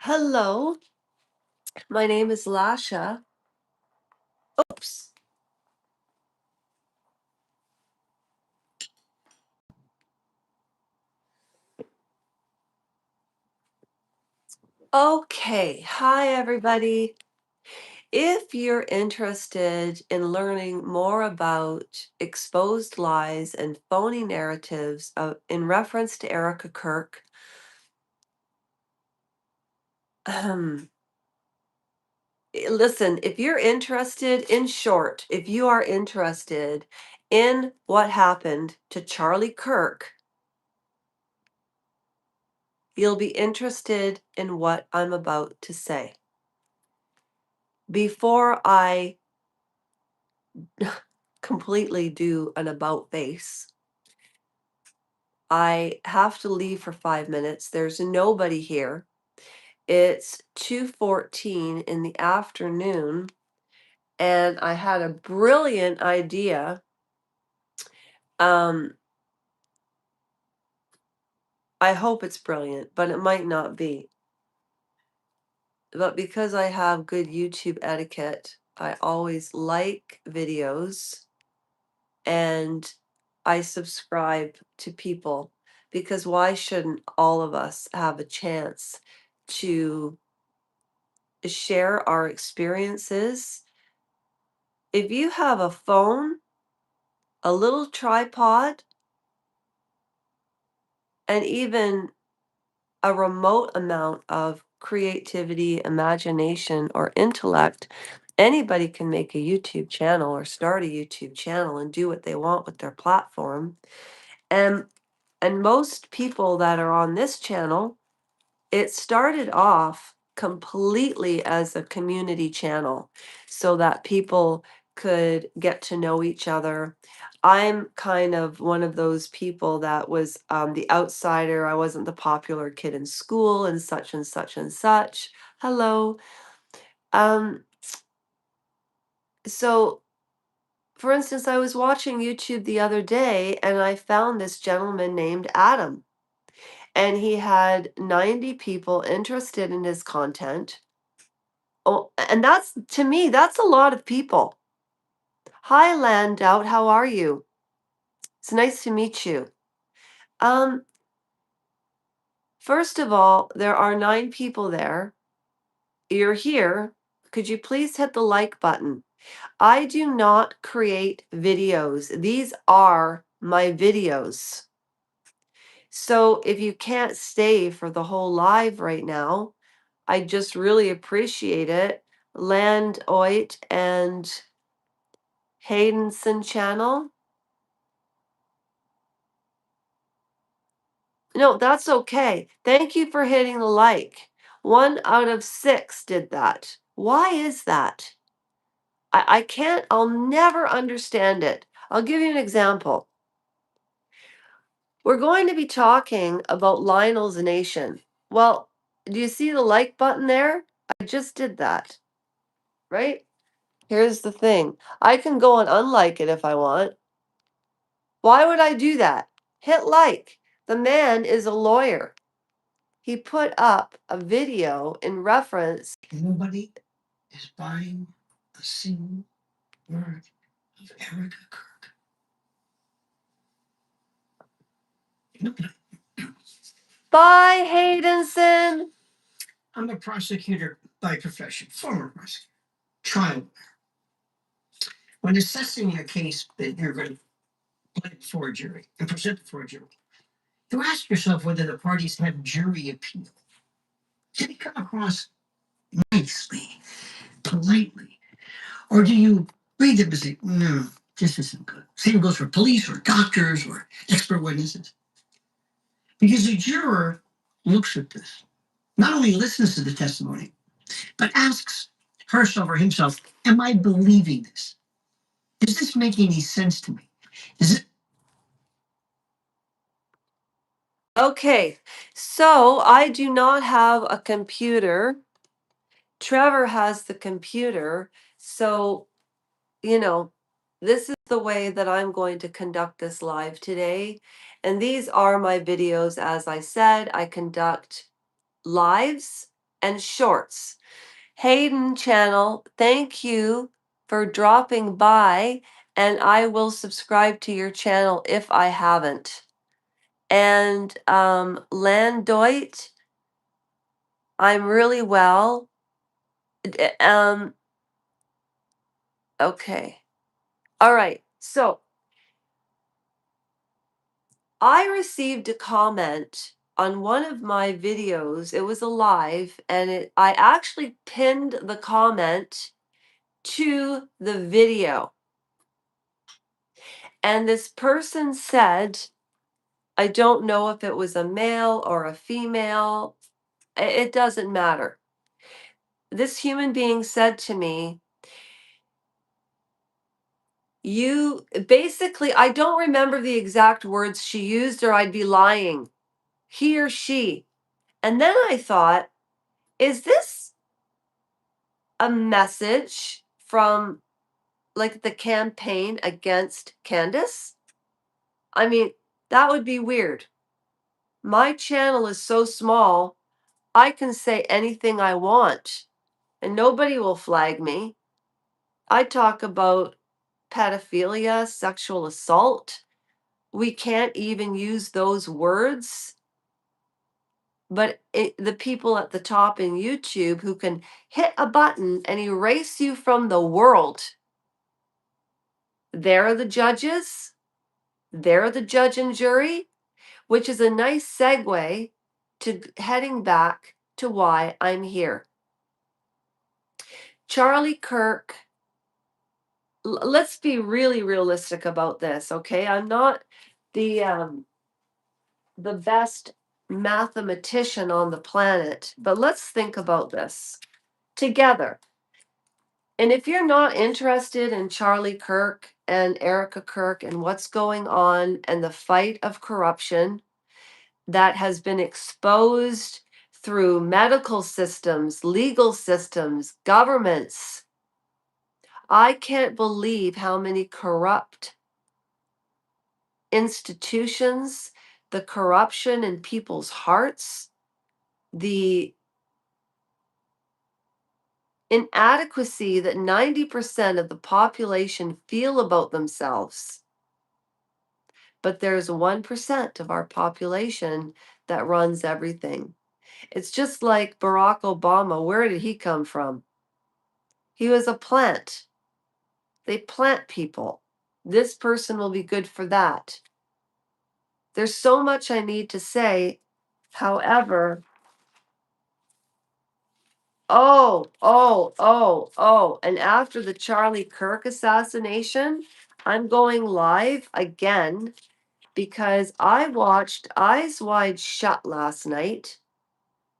Hello, my name is Lasha. Oops. Okay, hi everybody. If you're interested in learning more about exposed lies and phony narratives in reference to Erika Kirk, listen, if you're interested, in short, if you are interested in what happened to Charlie Kirk, you'll be interested in what I'm about to say. Before I completely do an about face, I have to leave for 5 minutes. There's nobody here. It's 2:14 in the afternoon, and I had a brilliant idea. Um, I hope it's brilliant, but it might not be. But because I have good YouTube etiquette, I always like videos and I subscribe to people because why shouldn't all of us have a chance to share our experiences? If you have a phone, a little tripod, and even a remote amount of creativity, imagination, or intellect, anybody can make a YouTube channel or start a YouTube channel and do what they want with their platform. And most people that are on this channel, it started off completely as a community channel so that people could get to know each other. I'm kind of one of those people that was the outsider. I wasn't the popular kid in school and such and such and such. Hello. Um, so, for instance, I was watching YouTube the other day and I found this gentleman named Adam. And he had 90 people interested in his content. Oh, and that's to me, that's a lot of people. Hi, Landout, how are you? It's nice to meet you. Um, First of all, there are 9 people there. You're here. Could you please hit the like button? I do not create videos. These are my videos. So if you can't stay for the whole live right now, I just really appreciate it. Land Oit and Haydenson channel. No, that's okay. Thank you for hitting the like. 1 out of 6 did that. Why is that? I can't, I'll never understand it. I'll give you an example. We're going to be talking about Lionel's Nation. Well, do you see the like button there? I just did that, right? Here's the thing. I can go and unlike it if I want. Why would I do that? Hit like. The man is a lawyer. He put up a video in reference. Nobody is buying a single word of Erika Kirk. Nobody. Bye, Haydenson. I'm a prosecutor by profession, former prosecutor, trial lawyer. When assessing a case that you're going to play before a jury and present before a jury, you ask yourself whether the parties have jury appeal. Did it come across nicely, politely? Or do you read them and say, no, this isn't good? Same goes for police or doctors or expert witnesses. Because the juror looks at this, not only listens to the testimony, but asks herself or himself, am I believing this? Does this make any sense to me? Is it? Okay, so I do not have a computer. Trevor has the computer. So, this is the way that I'm going to conduct this live today. And these are my videos. As I said, I conduct lives and shorts. Hayden channel, thank you for dropping by, and I will subscribe to your channel if I haven't. And Landoit, I'm really well. Okay. All right. So I received a comment on one of my videos. It was a live, and I actually pinned the comment to the video. And this person said, I don't know if it was a male or a female. It doesn't matter. This human being said to me, you basically, I don't remember the exact words she used, or I'd be lying. He or she. And then I thought, is this a message from like the campaign against Candace? I mean, that would be weird. My channel is so small, I can say anything I want and nobody will flag me. I talk about pedophilia, sexual assault. We can't even use those words. But the people at the top in YouTube who can hit a button and erase you from the world, they're the judges, they're the judge and jury, which is a nice segue to heading back to why I'm here. Charlie Kirk, let's be really realistic about this, okay? I'm not the best mathematician on the planet, but let's think about this together. And if you're not interested in Charlie Kirk and Erika Kirk and what's going on and the fight of corruption that has been exposed through medical systems, legal systems, governments, I can't believe how many corrupt institutions, the corruption in people's hearts, the inadequacy that 90% of the population feel about themselves. But there's 1% of our population that runs everything. It's just like Barack Obama. Where did he come from? He was a plant. They plant people. This person will be good for that. There's so much I need to say. However, and after the Charlie Kirk assassination, I'm going live again because I watched Eyes Wide Shut last night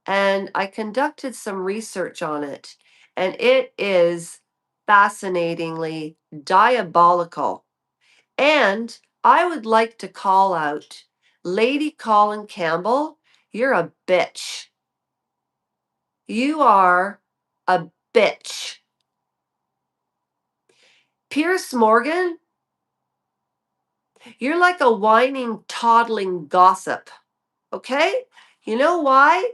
and I conducted some research on it. And it is fascinatingly diabolical. And I would like to call out Lady Colin Campbell, you're a bitch. You are a bitch. Pierce Morgan, you're like a whining, toddling gossip. Okay? You know why?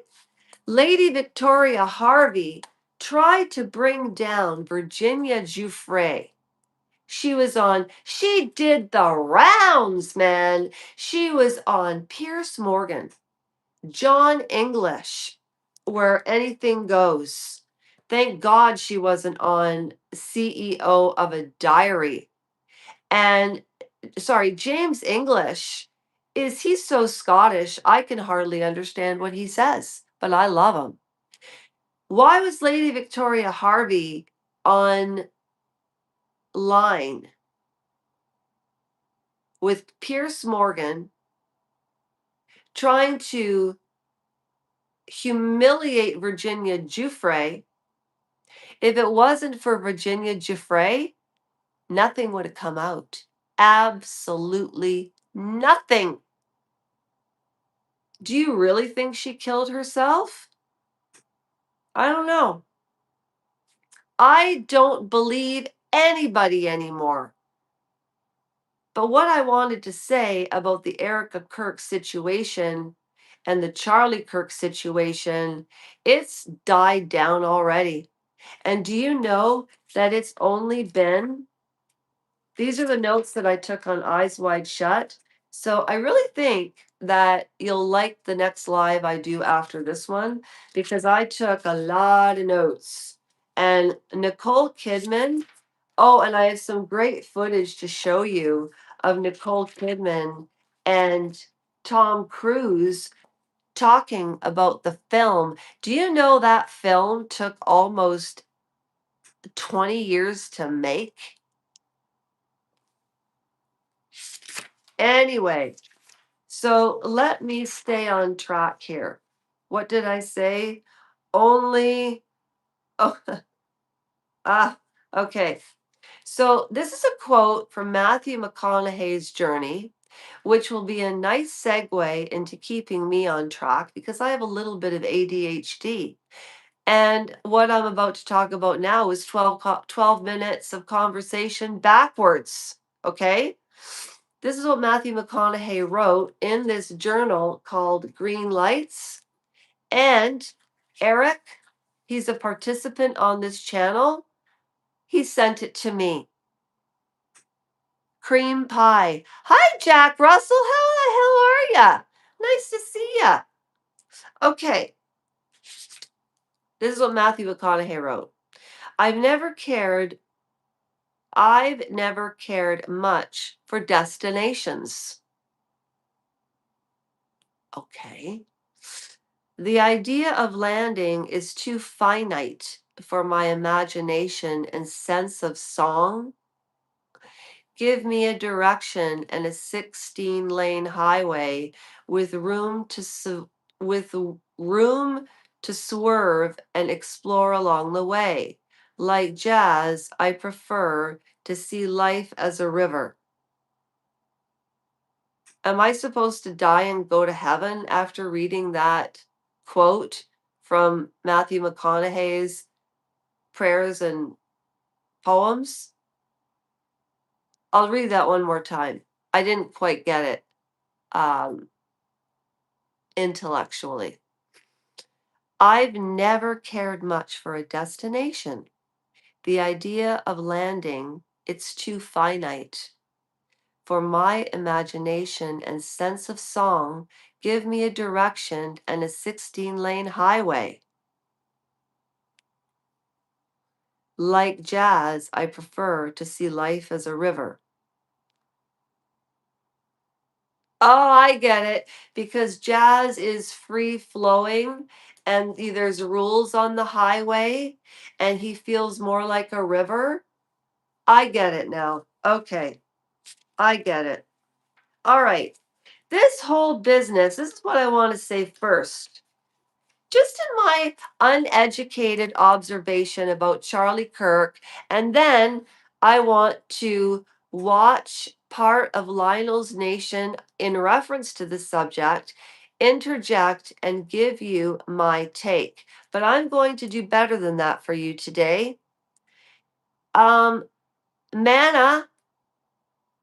Lady Victoria Harvey tried to bring down Virginia Giuffre. She did the rounds, man. She was on Pierce Morgan, John English, where anything goes. Thank God she wasn't on CEO of a diary. And sorry, James English, he's so Scottish, I can hardly understand what he says, but I love him. Why was Lady Victoria Harvey online with Pierce Morgan trying to humiliate Virginia Giuffre? If it wasn't for Virginia Giuffre, nothing would have come out. Absolutely nothing. Do you really think she killed herself? I don't know. I don't believe anybody anymore. But what I wanted to say about the Erika Kirk situation and the Charlie Kirk situation, it's died down already. And do you know that it's only been, these are the notes that I took on Eyes Wide Shut. So I really think that you'll like the next live I do after this one because I took a lot of notes. And Nicole Kidman, oh, and I have some great footage to show you of Nicole Kidman and Tom Cruise talking about the film. Do you know that film took almost 20 years to make? Anyway, so let me stay on track here. What did I say? Only, oh, okay. So this is a quote from Matthew McConaughey's Journey, which will be a nice segue into keeping me on track because I have a little bit of ADHD. And what I'm about to talk about now is 12 minutes of conversation backwards. Okay? This is what Matthew McConaughey wrote in this journal called Green Lights. And Eric, he's a participant on this channel. He sent it to me. Cream pie. Hi, Jack Russell. How the hell are ya? Nice to see ya. Okay. This is what Matthew McConaughey wrote. I've never cared much for destinations. Okay. The idea of landing is too finite for my imagination and sense of song. Give me a direction and a 16-lane highway with with room to swerve and explore along the way. Like jazz, I prefer to see life as a river. Am I supposed to die and go to heaven after reading that quote from Matthew McConaughey's prayers and poems? I'll read that one more time. I didn't quite get it intellectually. I've never cared much for a destination. The idea of landing, it's too finite. For my imagination and sense of song, give me a direction and a 16-lane highway. Like jazz, I prefer to see life as a river. Oh, I get it. Because jazz is free flowing and there's rules on the highway and he feels more like a river. I get it now. Okay. I get it. All right. This whole business, this is what I want to say first. Just in my uneducated observation about Charlie Kirk, and then I want to watch part of Lionel's Nation in reference to the subject, interject, and give you my take. But I'm going to do better than that for you today. Manna,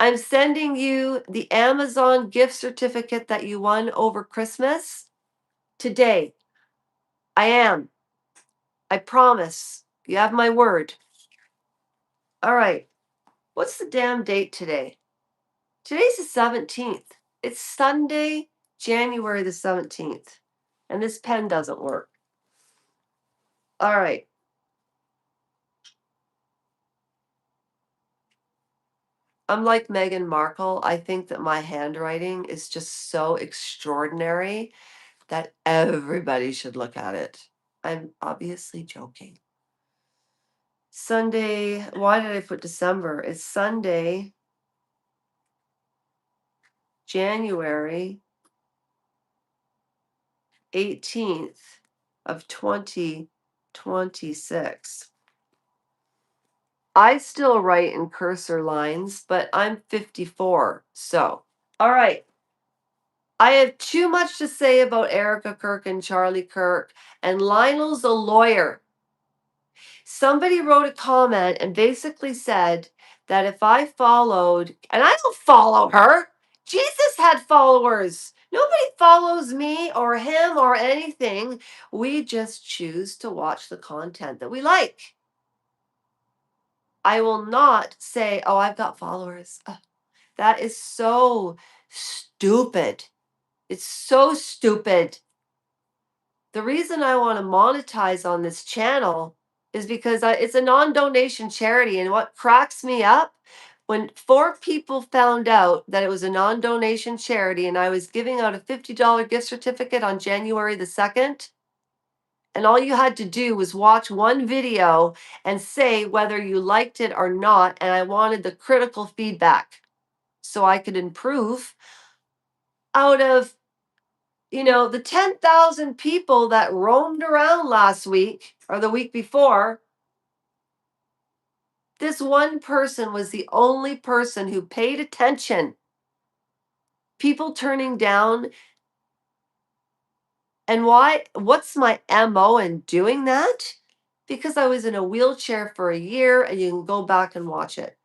I'm sending you the Amazon gift certificate that you won over Christmas today. I am. I promise. You have my word. All right. What's the damn date today? Today's the 17th. It's Sunday, January the 17th. And this pen doesn't work. All right. I'm like Meghan Markle. I think that my handwriting is just so extraordinary that everybody should look at it. I'm obviously joking. Sunday, why did I put December? It's Sunday, January 18th of 2026. I still write in cursor lines, but I'm 54. So, all right. I have too much to say about Erika Kirk and Charlie Kirk, and Lionel's a lawyer. Somebody wrote a comment and basically said that if I followed, and I don't follow her, Jesus had followers. Nobody follows me or him or anything. We just choose to watch the content that we like. I will not say, oh, I've got followers. Ugh, that is so stupid. It's so stupid. The reason I want to monetize on this channel is because it's a non-donation charity. And what cracks me up, when 4 people found out that it was a non-donation charity and I was giving out a $50 gift certificate on January the 2nd, and all you had to do was watch one video and say whether you liked it or not, and I wanted the critical feedback so I could improve. Out of the 10,000 people that roamed around last week or the week before, this one person was the only person who paid attention. People turning down. And why? What's my MO in doing that? Because I was in a wheelchair for a year, and you can go back and watch it.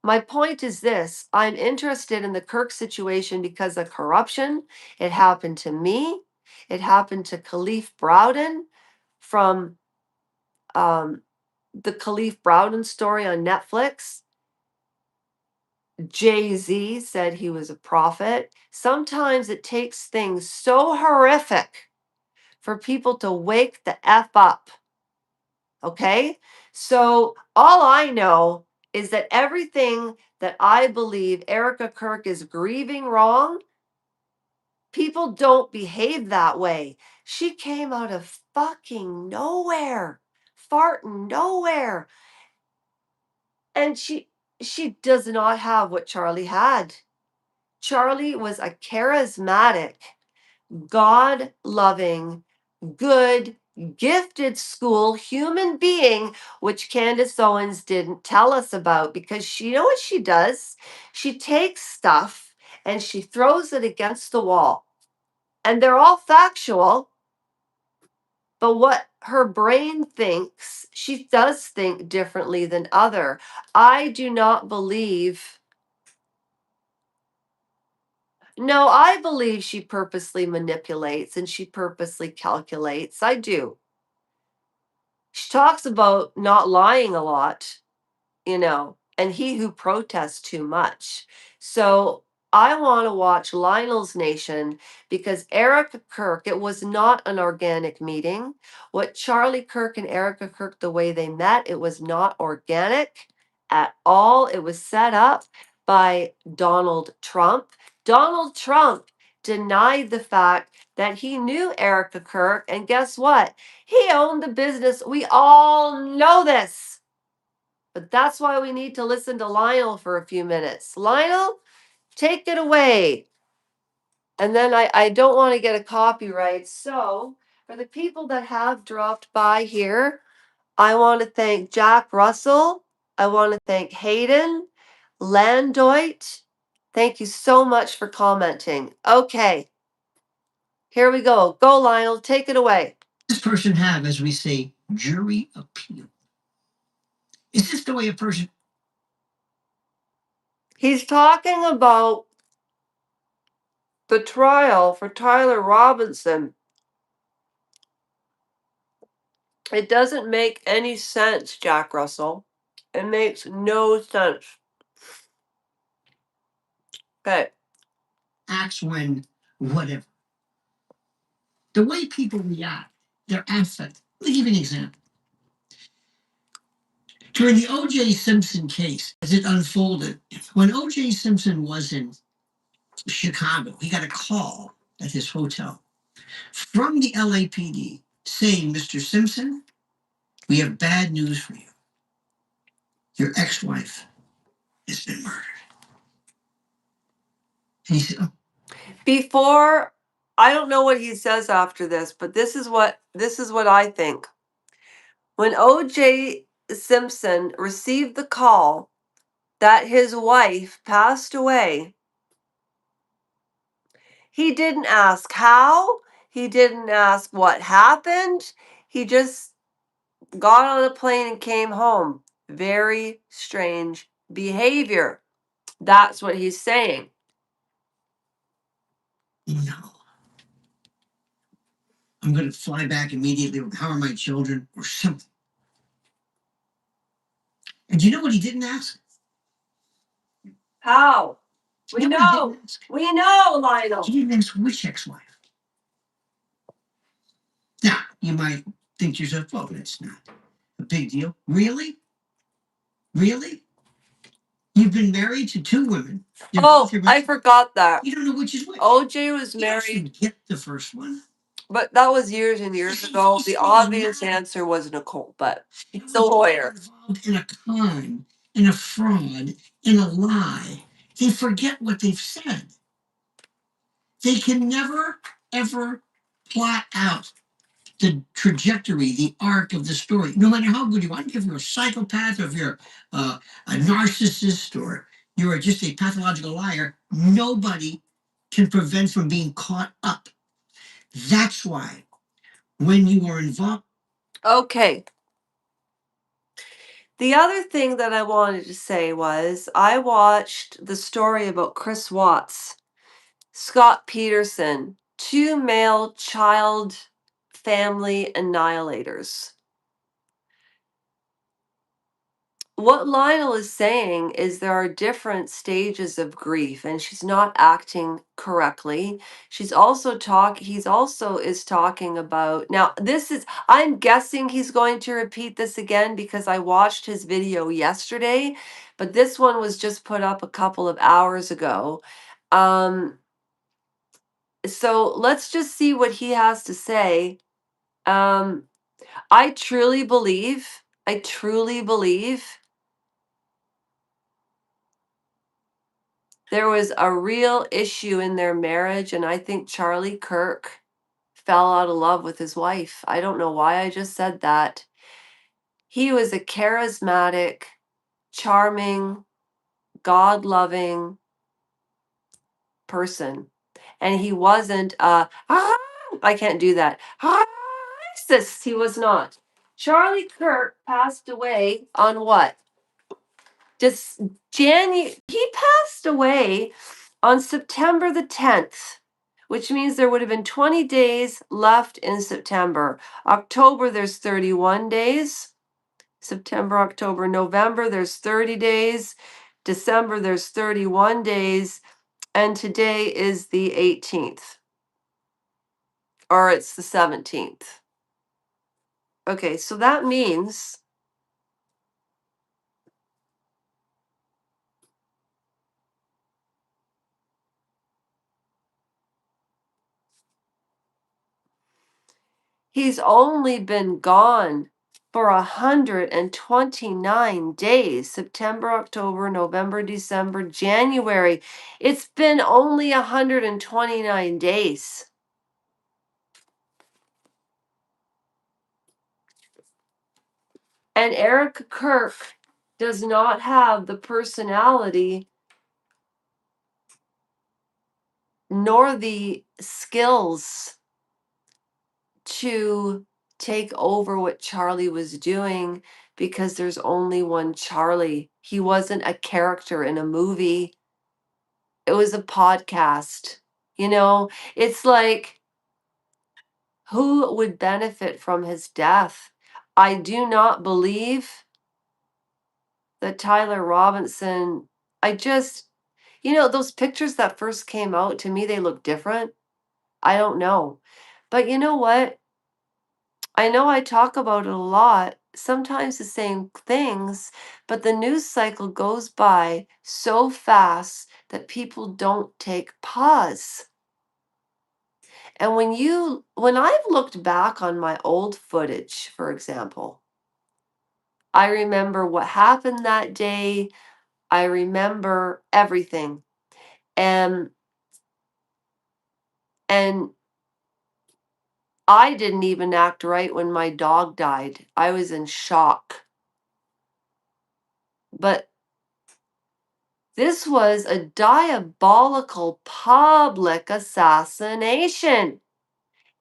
My point is this: I'm interested in the Kirk situation because of corruption. It happened to me. It happened to Khalif Browden from the Khalif Browden story on Netflix. Jay-Z said he was a prophet. Sometimes it takes things so horrific for people to wake the F up. Okay? So all I know is that everything that I believe Erika Kirk is grieving wrong, people don't behave that way. She came out of fucking nowhere, farting nowhere. And she does not have what Charlie had. Charlie was a charismatic, God loving, good, gifted school human being, which Candace Owens didn't tell us about, because you know what she does? She takes stuff and she throws it against the wall. And they're all factual, but what her brain thinks, she does think differently than other. I do not believe. No, I believe she purposely manipulates and she purposely calculates. I do. She talks about not lying a lot, and he who protests too much. So I want to watch Lionel's Nation because Erika Kirk, it was not an organic meeting. What Charlie Kirk and Erika Kirk, the way they met, it was not organic at all. It was set up by Donald Trump. Donald Trump denied the fact that he knew Erika Kirk, and guess what? He owned the business. We all know this. But that's why we need to listen to Lionel for a few minutes. Lionel, take it away. And then I don't want to get a copyright. So, for the people that have dropped by here, I want to thank Jack Russell. I want to thank Hayden, Landoit. Thank you so much for commenting. Okay, here we go. Go, Lionel. Take it away. This person have, as we say, jury appeal. Is this the way a person? He's talking about the trial for Tyler Robinson. It doesn't make any sense, Jack Russell. It makes no sense. Okay. Acts when whatever. The way people react, their affect. Let me give you an example. During the O.J. Simpson case, as it unfolded, when O.J. Simpson was in Chicago, he got a call at his hotel from the LAPD saying, Mr. Simpson, we have bad news for you. Your ex-wife has been murdered. And he said, oh. Before, I don't know what he says after this, but this is what I think. When O.J. Simpson received the call that his wife passed away, he didn't ask how, he didn't ask what happened. He just got on a plane and came home. Very strange behavior. That's what he's saying. No. I'm going to fly back immediately with How Are My Children or something. And do you know what he didn't ask? How? We know. We know, Lionel. He didn't ask which ex-wife. Now, you might think to yourself, well, it's not a big deal. Really? Really? You've been married to two women. Oh, I forgot that. You don't know which is which. OJ was married. Get the first one. But that was years and years ago. The obvious answer was Nicole, but it's a lawyer. Involved in a con, in a fraud, in a lie. They forget what they've said. They can never, ever plot out the trajectory, the arc of the story, no matter how good you are. If you're a psychopath, or if you're a narcissist, or you're just a pathological liar, nobody can prevent from being caught up. That's why when you are involved. Okay. The other thing that I wanted to say was I watched the story about Chris Watts, Scott Peterson, two male child family annihilators. What Lionel is saying is there are different stages of grief, and she's not acting correctly. He's also is talking about, now this is, I'm guessing he's going to repeat this again because I watched his video yesterday, but this one was just put up a couple of hours ago. So let's just see what he has to say. I truly believe there was a real issue in their marriage, and I think Charlie Kirk fell out of love with his wife. I don't know why I just said that. He was a charismatic, charming, God-loving person. And he wasn't I can't do that. Racist. He was not. Charlie Kirk passed away on what? Just January. He passed away on September the 10th, which means there would have been 20 days left in September. October, there's 31 days. September, October, November, there's 30 days. December, there's 31 days. And today is the 18th, or it's the 17th. Okay, so that means he's only been gone for 129 days. September, October, November, December, January. It's been only 129 days. And Erika Kirk does not have the personality nor the skills to take over what Charlie was doing because there's only one Charlie. He wasn't a character in a movie, it was a podcast. You know, it's like, who would benefit from his death? I do not believe that Tyler Robinson, those pictures that first came out, to me, they look different. I don't know. But you know what? I know I talk about it a lot, sometimes the same things, but the news cycle goes by so fast that people don't take pause. And when I've looked back on my old footage, for example, I remember what happened that day. I remember everything. And and I didn't even act right when my dog died. I was in shock. But this was a diabolical public assassination.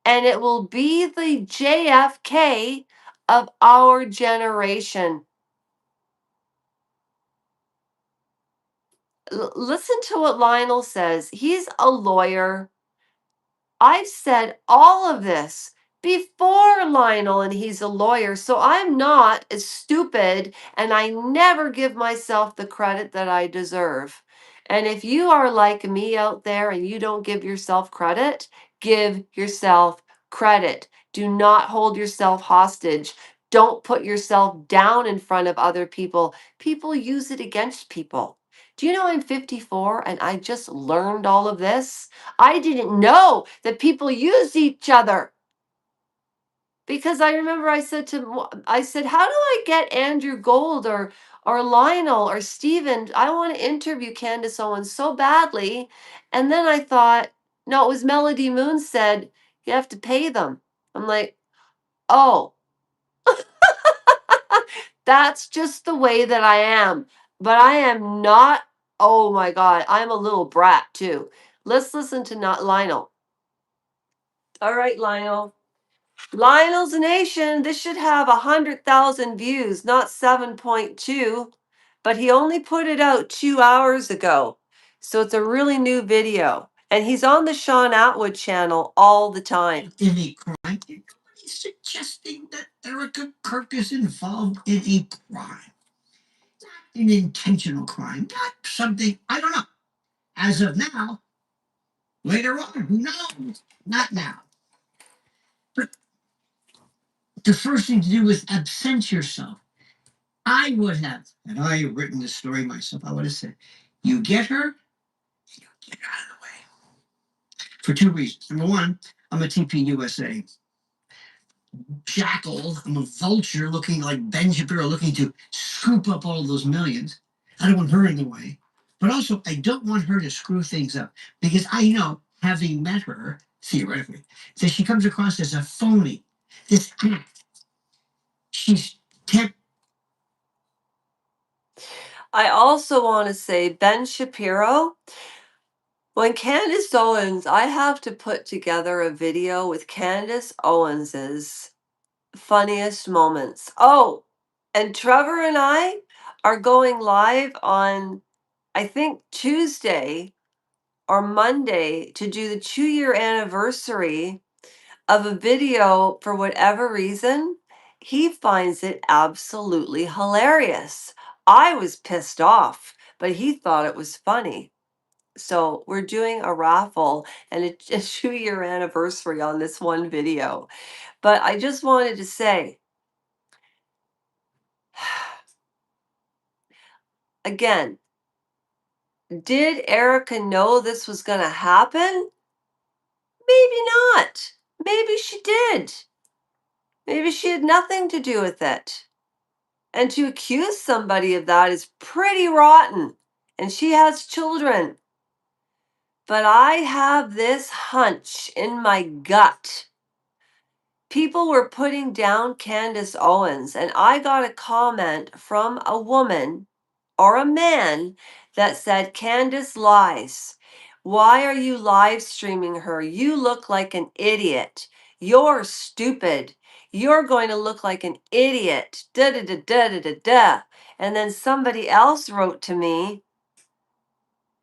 And it will be the JFK of our generation. Listen to what Lionel says. He's a lawyer. I've said all of this before Lionel, and he's a lawyer, so I'm not as stupid, and I never give myself the credit that I deserve. And if you are like me out there and you don't give yourself credit, give yourself credit. Do not hold yourself hostage. Don't put yourself down in front of other people. People use it against people. Do you know I'm 54 and I just learned all of this? I didn't know that people use each other. Because I remember I said, how do I get Andrew Gold or Lionel or Steven? I want to interview Candace Owens so badly. And then I thought, no, it was Melody Moon said, you have to pay them. I'm like, oh, that's just the way that I am. But I am not, oh my God, I'm a little brat too. Let's listen to not Lionel. All right, Lionel. Lionel's Nation, this should have 100,000 views, not 7.2. But he only put it out 2 hours ago. So it's a really new video. And he's on the Sean Atwood channel all the time. Any crime? He's suggesting that Erika Kirk is involved in a crime. Not an intentional crime, not something, I don't know. As of now, later on, who knows? Not now. But the first thing to do is absent yourself. I would have, had I written the story myself, I would have said, you get her, you get her out of the way. For two reasons. Number one, I'm a TP USA jackal. I'm a vulture looking like Ben Shapiro, looking to scoop up all of those millions. I don't want her in the way. But also, I don't want her to screw things up because I know, having met her, theoretically, that she comes across as a phony. This act. She's I also want to say Ben Shapiro. When Candace Owens, I have to put together a video with Candace Owens's funniest moments. Oh, and Trevor and I are going live on, I think, Tuesday or Monday to do the 2 year anniversary of a video. For whatever reason, he finds it absolutely hilarious. I was pissed off, but he thought it was funny. So we're doing a raffle and a 2 year anniversary on this one video. But I just wanted to say, again, did Erika know this was going to happen? Maybe not. Maybe she did. Maybe she had nothing to do with it. And to accuse somebody of that is pretty rotten. And she has children. But I have this hunch in my gut. People were putting down Candace Owens, and I got a comment from a woman or a man that said, Candace lies. Why are you live streaming her? You look like an idiot. You're stupid. You're going to look like an idiot. Da da da da da da da. And then somebody else wrote to me,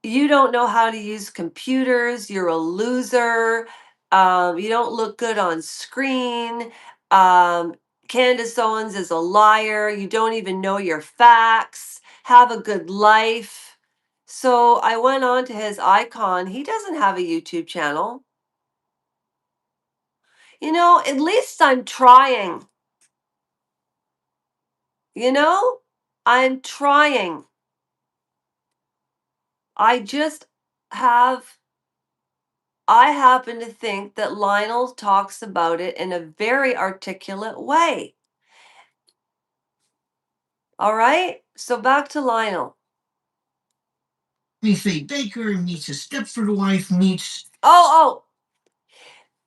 you don't know how to use computers. You're a loser. You don't look good on screen. Um, Candace Owens is a liar. You don't even know your facts. Have a good life. So I went on to his icon. He doesn't have a YouTube channel. You know, at least I'm trying. You know, I'm trying. I just have I happen to think that Lionel talks about it in a very articulate way. All right? So back to Lionel. Faye Baker meets a Stepford wife, meets. Oh,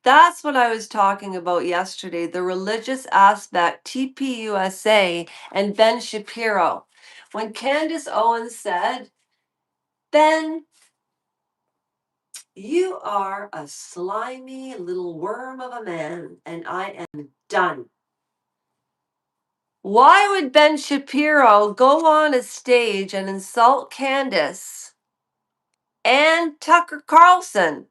that's what I was talking about yesterday, the religious aspect, TPUSA and Ben Shapiro. When Candace Owens said, Ben, you are a slimy little worm of a man, and I am done. Why would Ben Shapiro go on a stage and insult Candace and Tucker Carlson?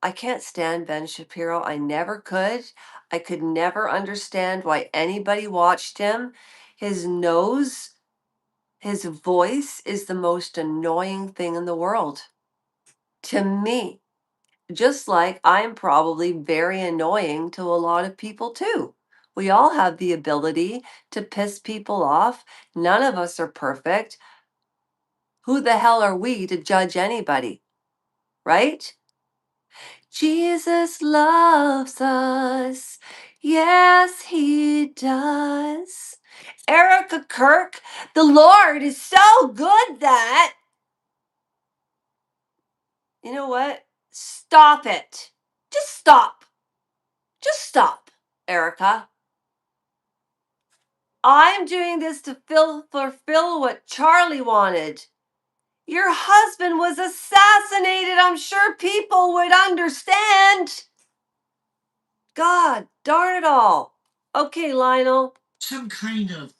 I can't stand Ben Shapiro. I never could. I could never understand why anybody watched him. His nose, his voice is the most annoying thing in the world to me. Just like I'm probably very annoying to a lot of people too. We all have the ability to piss people off. None of us are perfect. Who the hell are we to judge anybody, right? Jesus loves us. Yes, he does. Erika Kirk, the Lord is so good that, you know what? Stop it. Just stop. Just stop, Erika. I'm doing this to fulfill what Charlie wanted. Your husband was assassinated. I'm sure people would understand. God darn it all. Okay, Lionel. Some kind of,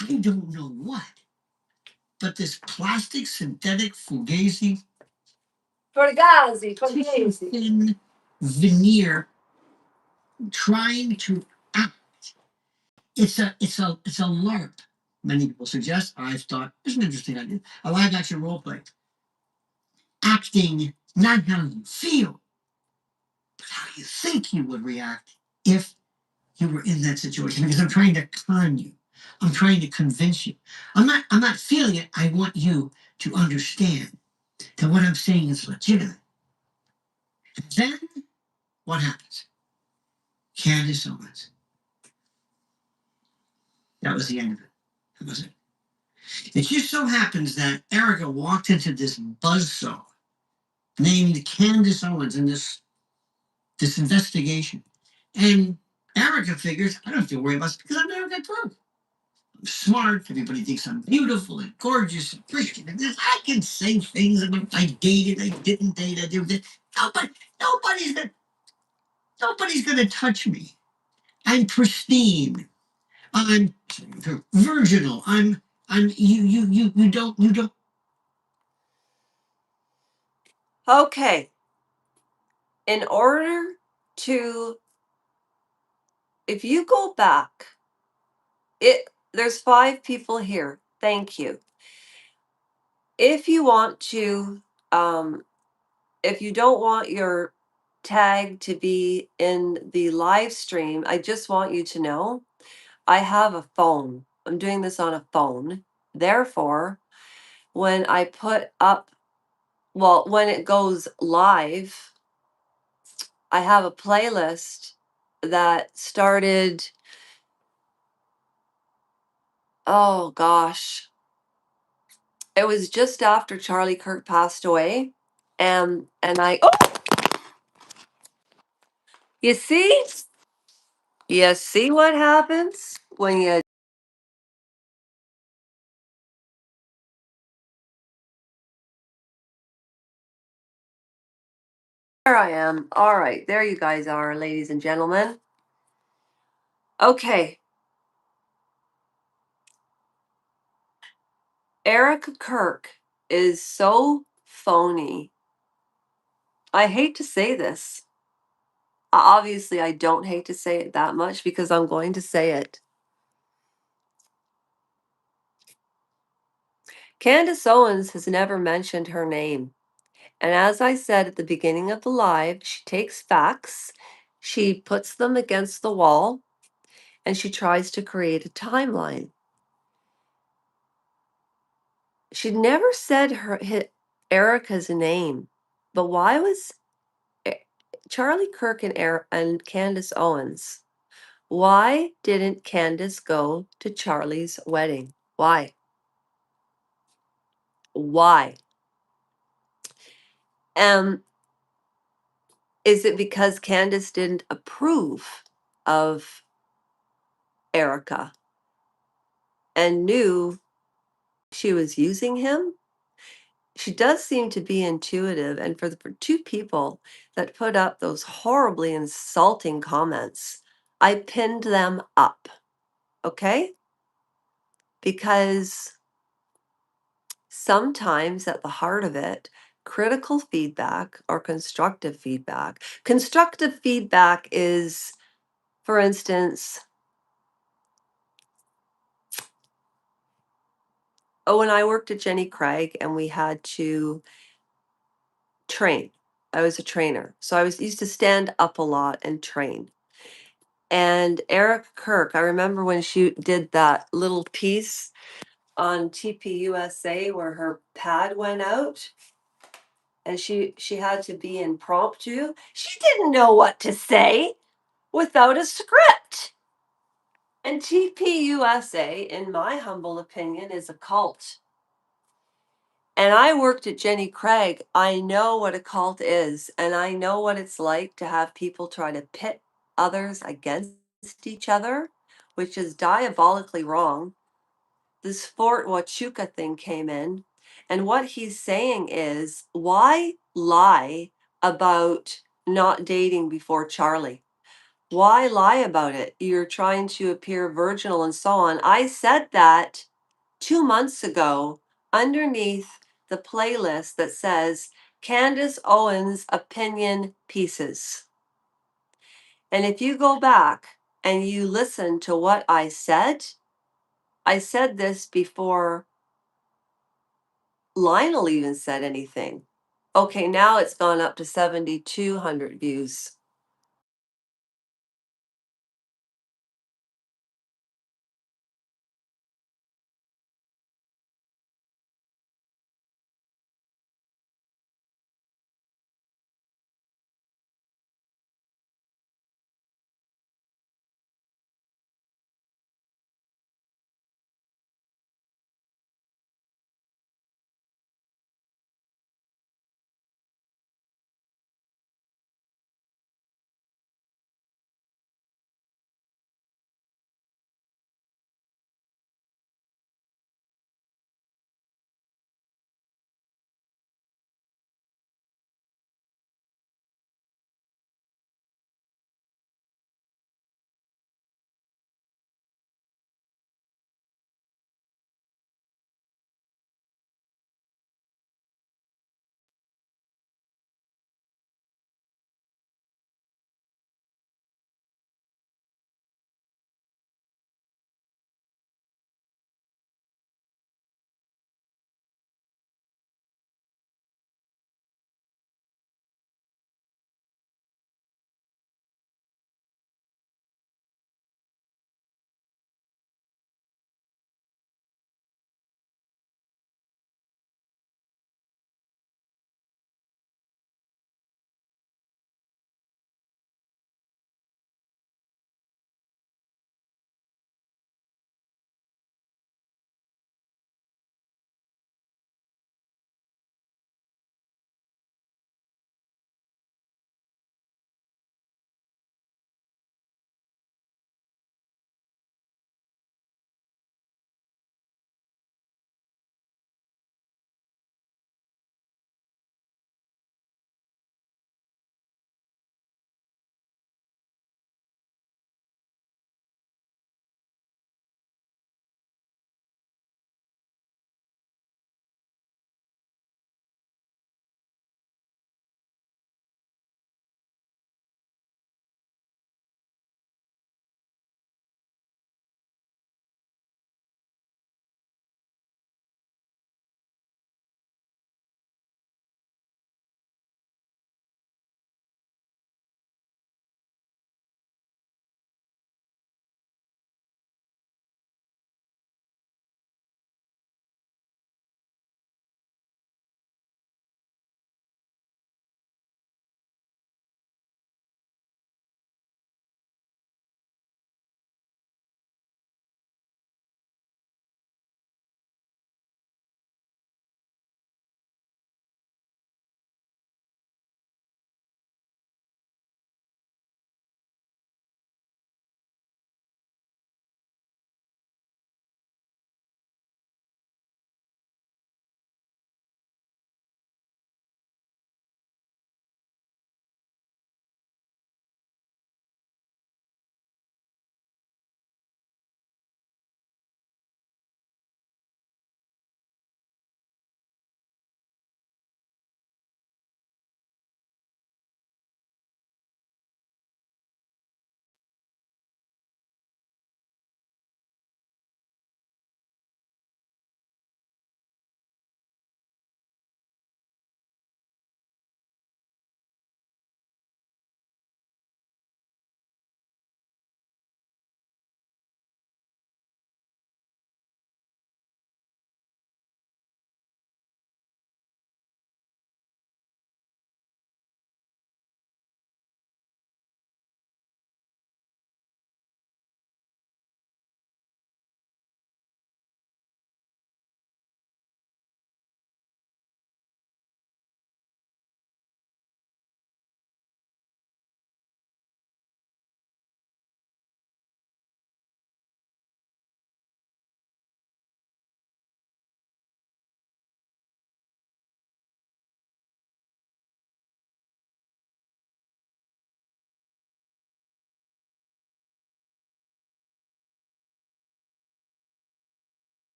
I don't know what, but this plastic synthetic fugazi. Fugazi. Thin veneer trying to act. It's a LARP. Many people suggest. I've thought it's an interesting idea. A live action role play. Acting not how you feel, but how you think you would react if you were in that situation. Because I'm trying to con you. I'm trying to convince you. I'm not feeling it. I want you to understand that what I'm saying is legitimate. And then what happens? Candace Owens. That was the end of it. That was it. It just so happens that Erika walked into this buzzsaw named Candace Owens in this investigation. And Erika figures, I don't have to worry about it because I'm Erika Kirk. I'm smart. Everybody thinks I'm beautiful and gorgeous and Christian. And this, I can say things about I dated, I didn't date, I did this. Nobody's gonna nobody's gonna touch me. I'm pristine. I'm virginal. I'm you don't. Okay. In order to, if you go back, there's 5 people here. Thank you. If you want to, if you don't want your tag to be in the live stream, I just want you to know I have a phone. I'm doing this on a phone. Therefore, when I put up, well, when it goes live, I have a playlist that started, oh gosh, it was just after Charlie Kirk passed away. And oh, you see? You see what happens when you. There I am. All right, there you guys are, ladies and gentlemen. Okay. Erika Kirk is so phony. I hate to say this. Obviously, I don't hate to say it that much because I'm going to say it. Candace Owens has never mentioned her name. And as I said at the beginning of the live, she takes facts, she puts them against the wall, and she tries to create a timeline. She never said Erika's name, but why was Charlie Kirk and Candace Owens? Why didn't Candace go to Charlie's wedding? Why? Why? Is it because Candace didn't approve of Erika and knew she was using him? She does seem to be intuitive, and for 2 people that put up those horribly insulting comments, I pinned them up, okay? Because sometimes at the heart of it, critical feedback or constructive feedback. Constructive feedback is, for instance, when I worked at Jenny Craig and we had to train. I was a trainer. So I was used to stand up a lot and train. And Erika Kirk, I remember when she did that little piece on TPUSA where her pad went out and she had to be impromptu. She didn't know what to say without a script. And TPUSA, in my humble opinion, is a cult. And I worked at Jenny Craig. I know what a cult is, and I know what it's like to have people try to pit others against each other, which is diabolically wrong. This Fort Huachuca thing came in, and what he's saying is, why lie about not dating before Charlie? Why lie about it? You're trying to appear virginal and so on. I said that 2 months ago underneath the playlist that says Candace Owens opinion pieces. And if you go back and you listen to what I said this before Lionel even said anything. Okay, now it's gone up to 7,200 views.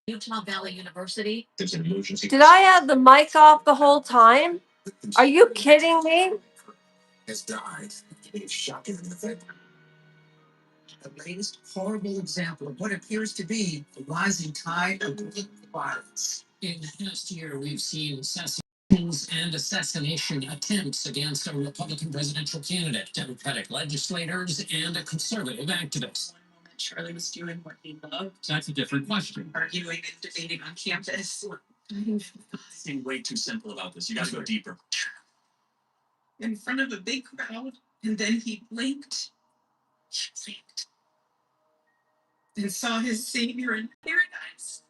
Utah Valley University. There's an emergency. Did I have the mic off the whole time? Are you kidding me? Has died. It's shocking in the event. The latest horrible example of what appears to be the rising tide of political violence. In the past year, we've seen assassinations and assassination attempts against a Republican presidential candidate, Democratic legislators, and a conservative activist. Charlie was doing what he loved. That's a different question. Arguing and debating on campus. Seem way too simple about this. You got to go deeper. In front of a big crowd, and then he blinked. He blinked. And saw his savior in paradise.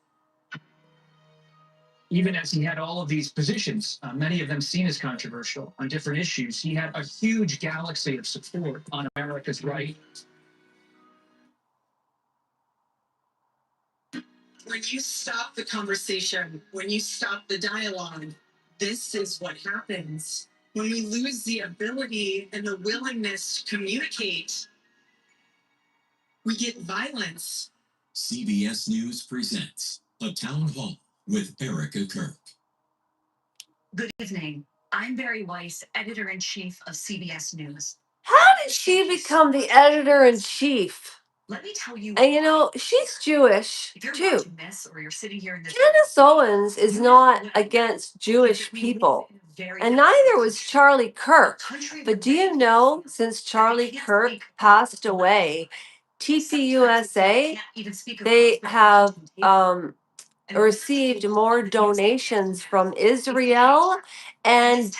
Even as he had all of these positions, many of them seen as controversial on different issues, he had a huge galaxy of support on America's right. When you stop the conversation, when you stop the dialogue, this is what happens. When we lose the ability and the willingness to communicate, we get violence. CBS News presents A Town Hall with Erika Kirk. Good evening. I'm Barry Weiss, editor-in-chief of CBS News. How did she become the editor-in-chief? Let me tell you. And you know, she's Jewish if you're too. Watching this or you're sitting here in this Candace Owens is not against Jewish people. And neither was Charlie Kirk. But do you know, since Charlie Kirk passed away, TPUSA, they have received more donations from Israel, and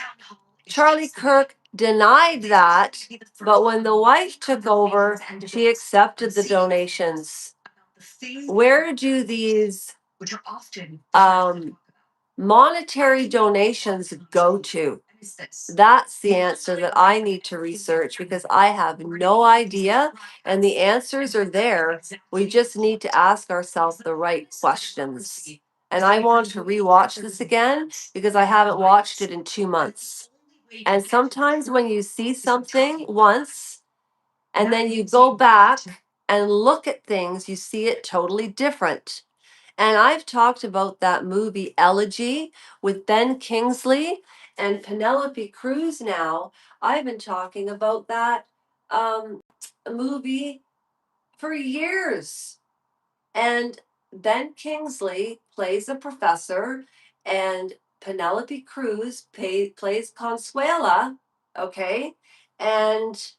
Charlie Kirk denied that, but when the wife took over, she accepted the donations. Where do these monetary donations go to? That's the answer that I need to research because I have no idea, and the answers are there. We just need to ask ourselves the right questions. And I want to rewatch this again because I haven't watched it in 2 months. And sometimes when you see something once and then you go back and look at things, you see it totally different. And I've talked about that movie Elegy with Ben Kingsley and Penelope Cruz now. I've been talking about that movie for years. And Ben Kingsley plays a professor, and Penelope Cruz plays Consuela, okay? And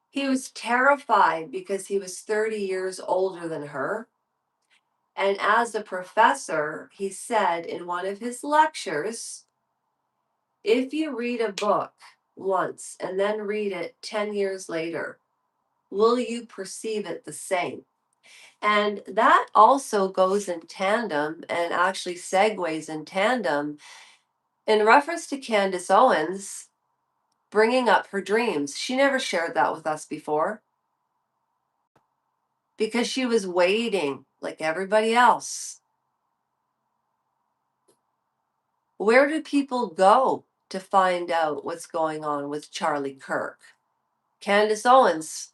he was terrified because he was 30 years older than her. And as a professor, he said in one of his lectures, if you read a book once and then read it 10 years later, will you perceive it the same? And that also goes in tandem and actually segues in tandem in reference to Candace Owens bringing up her dreams. She never shared that with us before because she was waiting like everybody else. Where do people go to find out what's going on with Charlie Kirk? Candace Owens.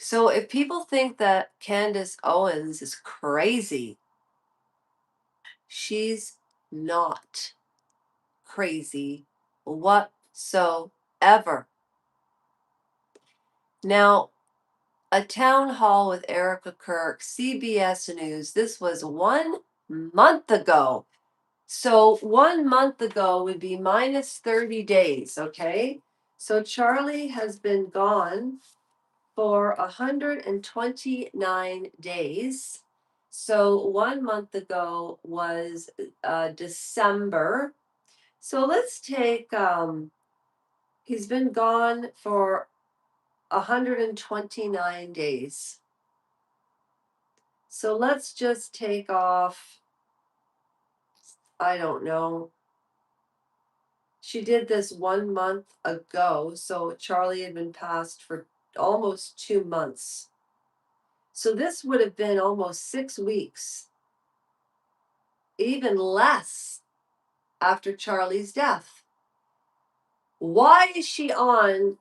So if people think that Candace Owens is crazy, she's not crazy whatsoever. Now, a town hall with Erika Kirk, CBS News. This was 1 month ago. So 1 month ago would be minus 30 days, okay? So Charlie has been gone for 129 days. So 1 month ago was December. So let's take, he's been gone for 129 days. So let's just take off, I don't know. She did this 1 month ago. So Charlie had been passed for almost 2 months. So this would have been almost 6 weeks, even less after Charlie's death. Why is she on?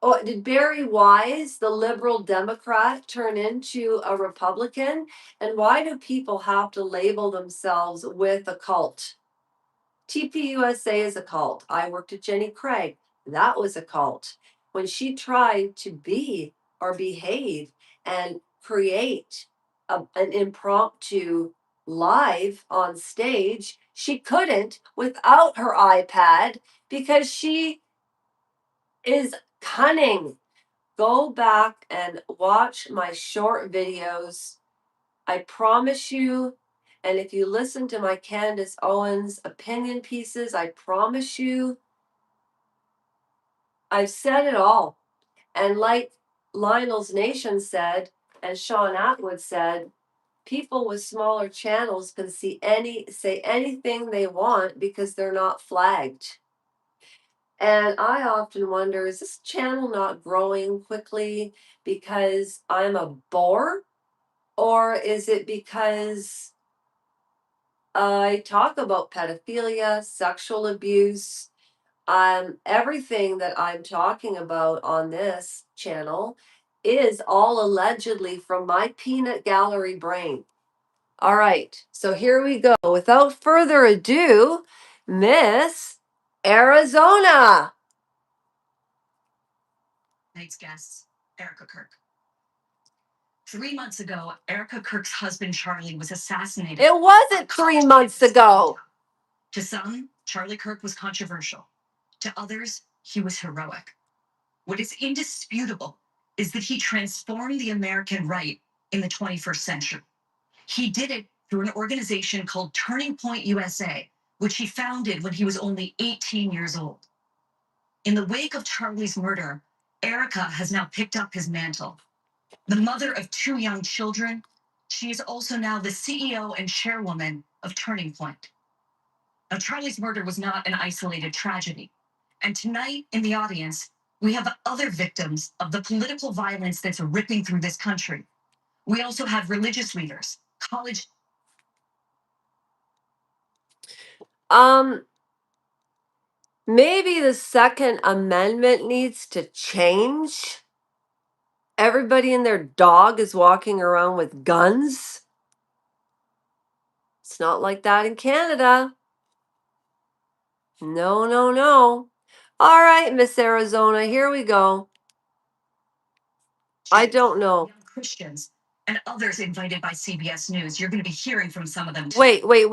Oh, did Barry Wise, the liberal Democrat, turn into a Republican? And why do people have to label themselves with a cult? TPUSA is a cult. I worked at Jenny Craig. That was a cult. When she tried to be or behave and create an impromptu live on stage, she couldn't without her iPad because she is cunning. Go back and watch my short videos. I promise you. And if you listen to my Candace Owens opinion pieces, I promise you, I've said it all. And like Lionel's Nation said, and Sean Atwood said, people with smaller channels can say anything they want because they're not flagged. And I often wonder, is this channel not growing quickly because I'm a bore? Or is it because I talk about pedophilia, sexual abuse, everything that I'm talking about on this channel is all allegedly from my peanut gallery brain. All right, so here we go. Without further ado, Miss Arizona. Tonight's guest, Erika Kirk. 3 months ago, Erika Kirk's husband, Charlie, was assassinated. It wasn't 3 months ago. To some, Charlie Kirk was controversial. To others, he was heroic. What is indisputable is that he transformed the American right in the 21st century. He did it through an organization called Turning Point USA, which he founded when he was only 18 years old. In the wake of Charlie's murder, Erika has now picked up his mantle. The mother of 2 young children, she is also now the CEO and chairwoman of Turning Point. Now, Charlie's murder was not an isolated tragedy. And tonight in the audience, we have other victims of the political violence that's ripping through this country. We also have religious leaders, college. Maybe the Second Amendment needs to change. Everybody and their dog is walking around with guns. It's not like that in Canada. No, no, no. All right, Miss Arizona, here we go. I don't know. Young Christians and others invited by CBS News. You're going to be hearing from some of them today. Wait.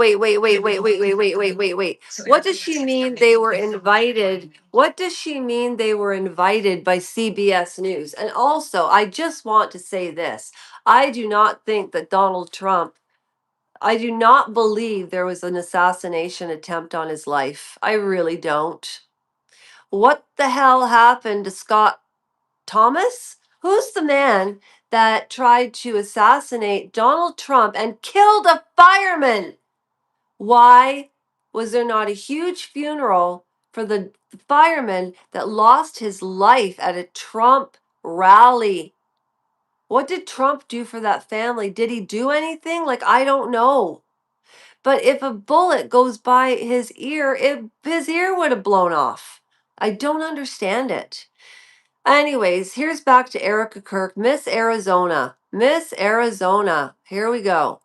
What does she mean they were invited? What does she mean they were invited by CBS News? And also, I just want to say this. I do not think that Donald Trump, I do not believe there was an assassination attempt on his life. I really don't. What the hell happened to Scott Thomas? Who's the man that tried to assassinate Donald Trump and killed a fireman? Why was there not a huge funeral for the fireman that lost his life at a Trump rally? What did Trump do for that family? Did he do anything? Like, I don't know. But if a bullet goes by his ear, his ear would have blown off. I don't understand it. Anyways, here's back to Erika Kirk, Miss Arizona. Miss Arizona. Here we go.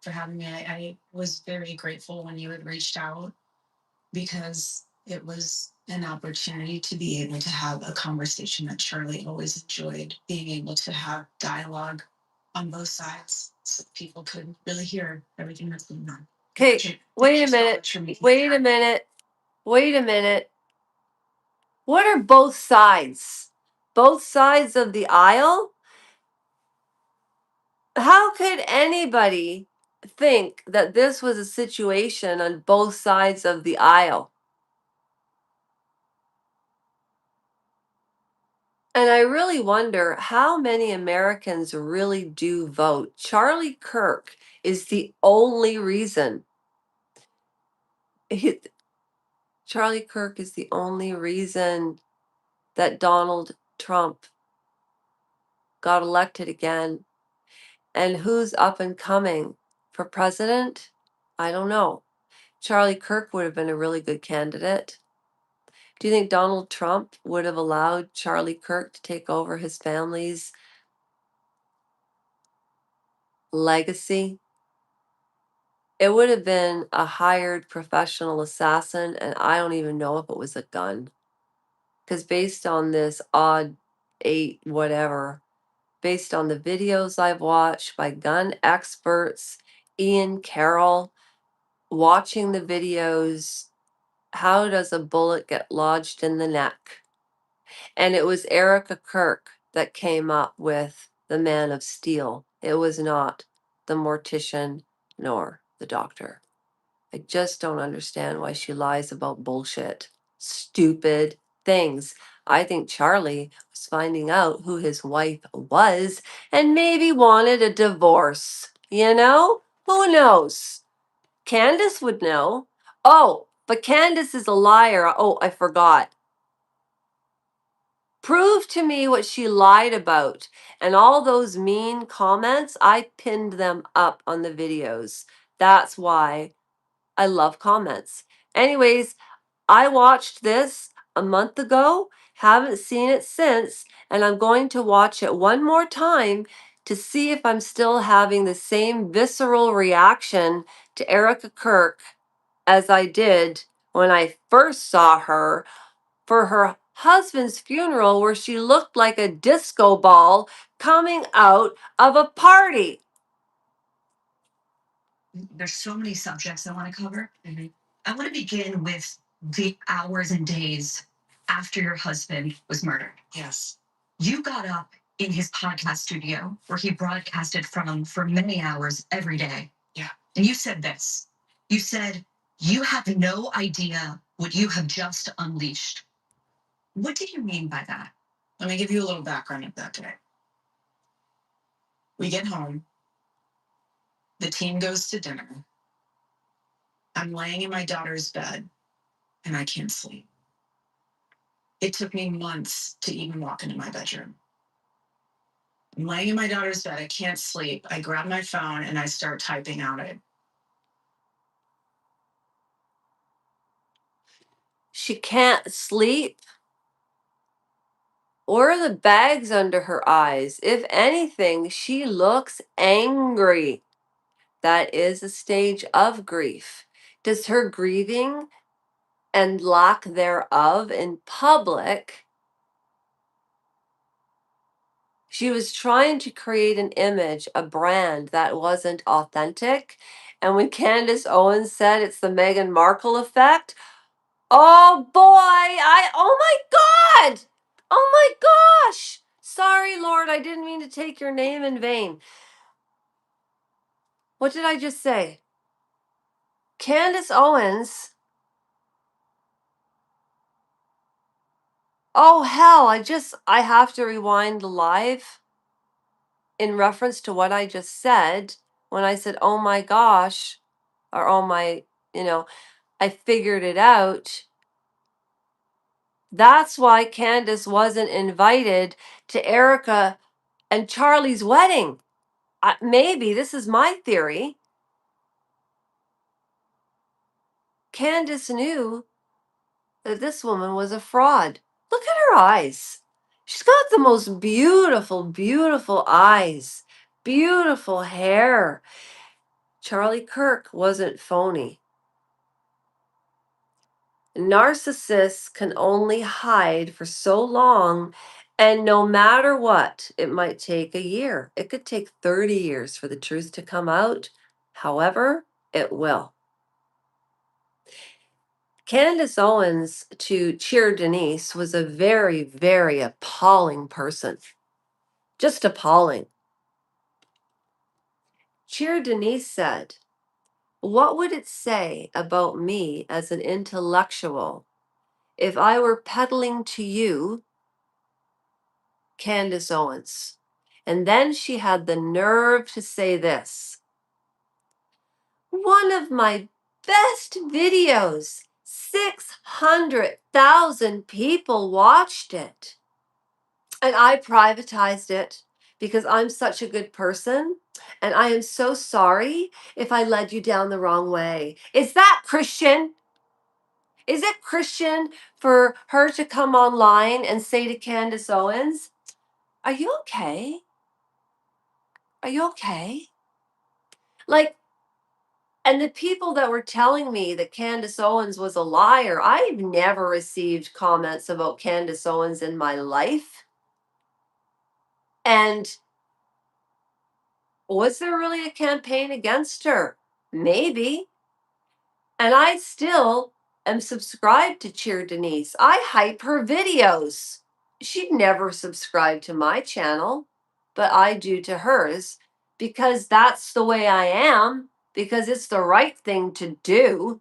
For having me. I was very grateful when you had reached out because it was an opportunity to be able to have a conversation that Charlie always enjoyed, being able to have dialogue on both sides so people could really hear everything that's going on. Okay, wait a minute. Wait a minute. Wait a minute. What are both sides? Both sides of the aisle? How could anybody think that this was a situation on both sides of the aisle? And I really wonder how many Americans really do vote. Charlie Kirk is the only reason. Charlie Kirk is the only reason that Donald Trump got elected again. And who's up and coming for president? I don't know. Charlie Kirk would have been a really good candidate. Do you think Donald Trump would have allowed Charlie Kirk to take over his family's legacy? It would have been a hired professional assassin, and I don't even know if it was a gun. Because based on this odd 8 whatever, based on the videos I've watched by gun experts, Ian Carroll, watching the videos, how does a bullet get lodged in the neck? And it was Erika Kirk that came up with the Man of Steel. It was not the mortician nor the doctor. I just don't understand why she lies about bullshit. Stupid things. I think Charlie was finding out who his wife was and maybe wanted a divorce. You know? Who knows? Candace would know. Oh, but Candace is a liar. Oh, I forgot. Prove to me what she lied about. And all those mean comments, I pinned them up on the videos. That's why I love comments. Anyways, I watched this a month ago, haven't seen it since, and I'm going to watch it one more time to see if I'm still having the same visceral reaction to Erika Kirk as I did when I first saw her for her husband's funeral, where she looked like a disco ball coming out of a party. There's so many subjects I want to cover. I want to begin with the hours and days after your husband was murdered. Yes. You got up in his podcast studio where he broadcasted from for many hours every day. Yeah. And you said this. You said, you have no idea what you have just unleashed. What did you mean by that? Let me give you a little background of that day. We get home. The team goes to dinner. I'm laying in my daughter's bed and I can't sleep. It took me months to even walk into my bedroom. I'm laying in my daughter's bed. I can't sleep. I grab my phone and I start typing out it. She can't sleep. Or the bags under her eyes. If anything, she looks angry. That is a stage of grief. Does her grieving and lack thereof in public, she was trying to create an image, a brand that wasn't authentic. And when Candace Owens said it's the Meghan Markle effect, oh boy, oh my God! Oh my gosh! Sorry, Lord, I didn't mean to take your name in vain. What did I just say? Candace Owens. Oh hell, I have to rewind the live in reference to what I just said when I said, oh my gosh, or oh my, I figured it out. That's why Candace wasn't invited to Erika and Charlie's wedding. Maybe, this is my theory. Candace knew that this woman was a fraud. Look at her eyes. She's got the most beautiful, beautiful eyes, beautiful hair. Charlie Kirk wasn't phony. Narcissists can only hide for so long, and no matter what, it might take a year. It could take 30 years for the truth to come out. However, it will. Candace Owens to cheer Denise was a very, very appalling person. Just appalling. Cheer Denise said, what would it say about me as an intellectual if I were peddling to you, Candace Owens? And then she had the nerve to say this. One of my best videos, 600,000 people watched it. And I privatized it because I'm such a good person. And I am so sorry if I led you down the wrong way. Is that Christian? Is it Christian for her to come online and say to Candace Owens, "Are you okay? Are you okay?" Like, and the people that were telling me that Candace Owens was a liar, I've never received comments about Candace Owens in my life. And was there really a campaign against her? Maybe. And I still am subscribed to Cheer Denise. I hype her videos. She'd never subscribe to my channel, but I do to hers because that's the way I am, because it's the right thing to do.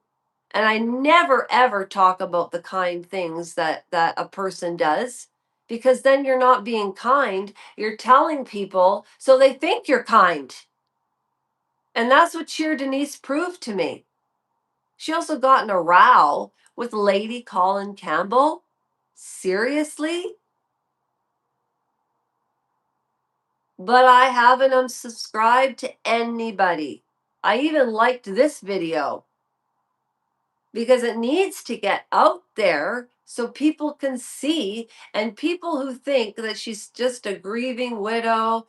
And I never ever talk about the kind things that a person does, because then you're not being kind. You're telling people so they think you're kind. And that's what Cheer Denise proved to me. She also got in a row with Lady Colin Campbell. Seriously? But I haven't unsubscribed to anybody. I even liked this video because it needs to get out there so people can see. And people who think that she's just a grieving widow,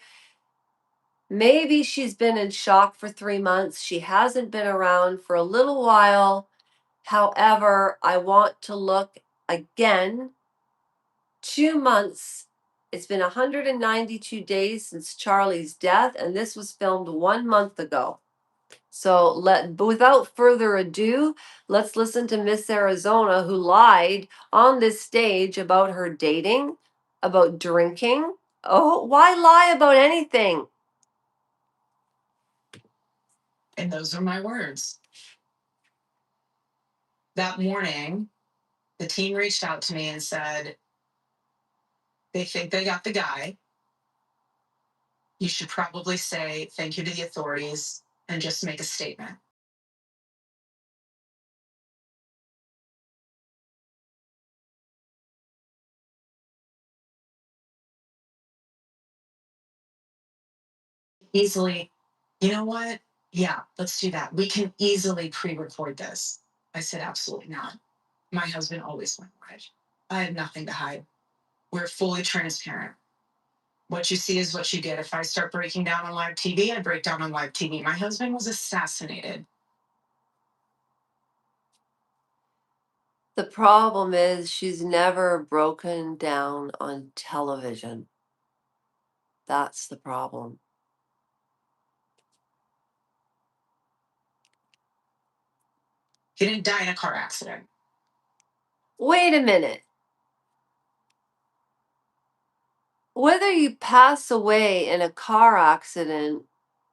maybe she's been in shock for 3 months. She hasn't been around for a little while. However, I want to look again. 2 months. It's been 192 days since Charlie's death, and this was filmed 1 month ago. So without further ado, let's listen to Miss Arizona, who lied on this stage about her dating, about drinking. Oh, why lie about anything? And those are my words. That morning, the team reached out to me and said, they think they got the guy. You should probably say thank you to the authorities and just make a statement. Easily, you know what? Yeah, let's do that. We can easily pre-record this. I said, absolutely not. My husband always went live. I have nothing to hide. We're fully transparent. What you see is what you get. If I start breaking down on live TV, I break down on live TV. My husband was assassinated. The problem is she's never broken down on television. That's the problem. He didn't die in a car accident. Wait a minute. Whether you pass away in a car accident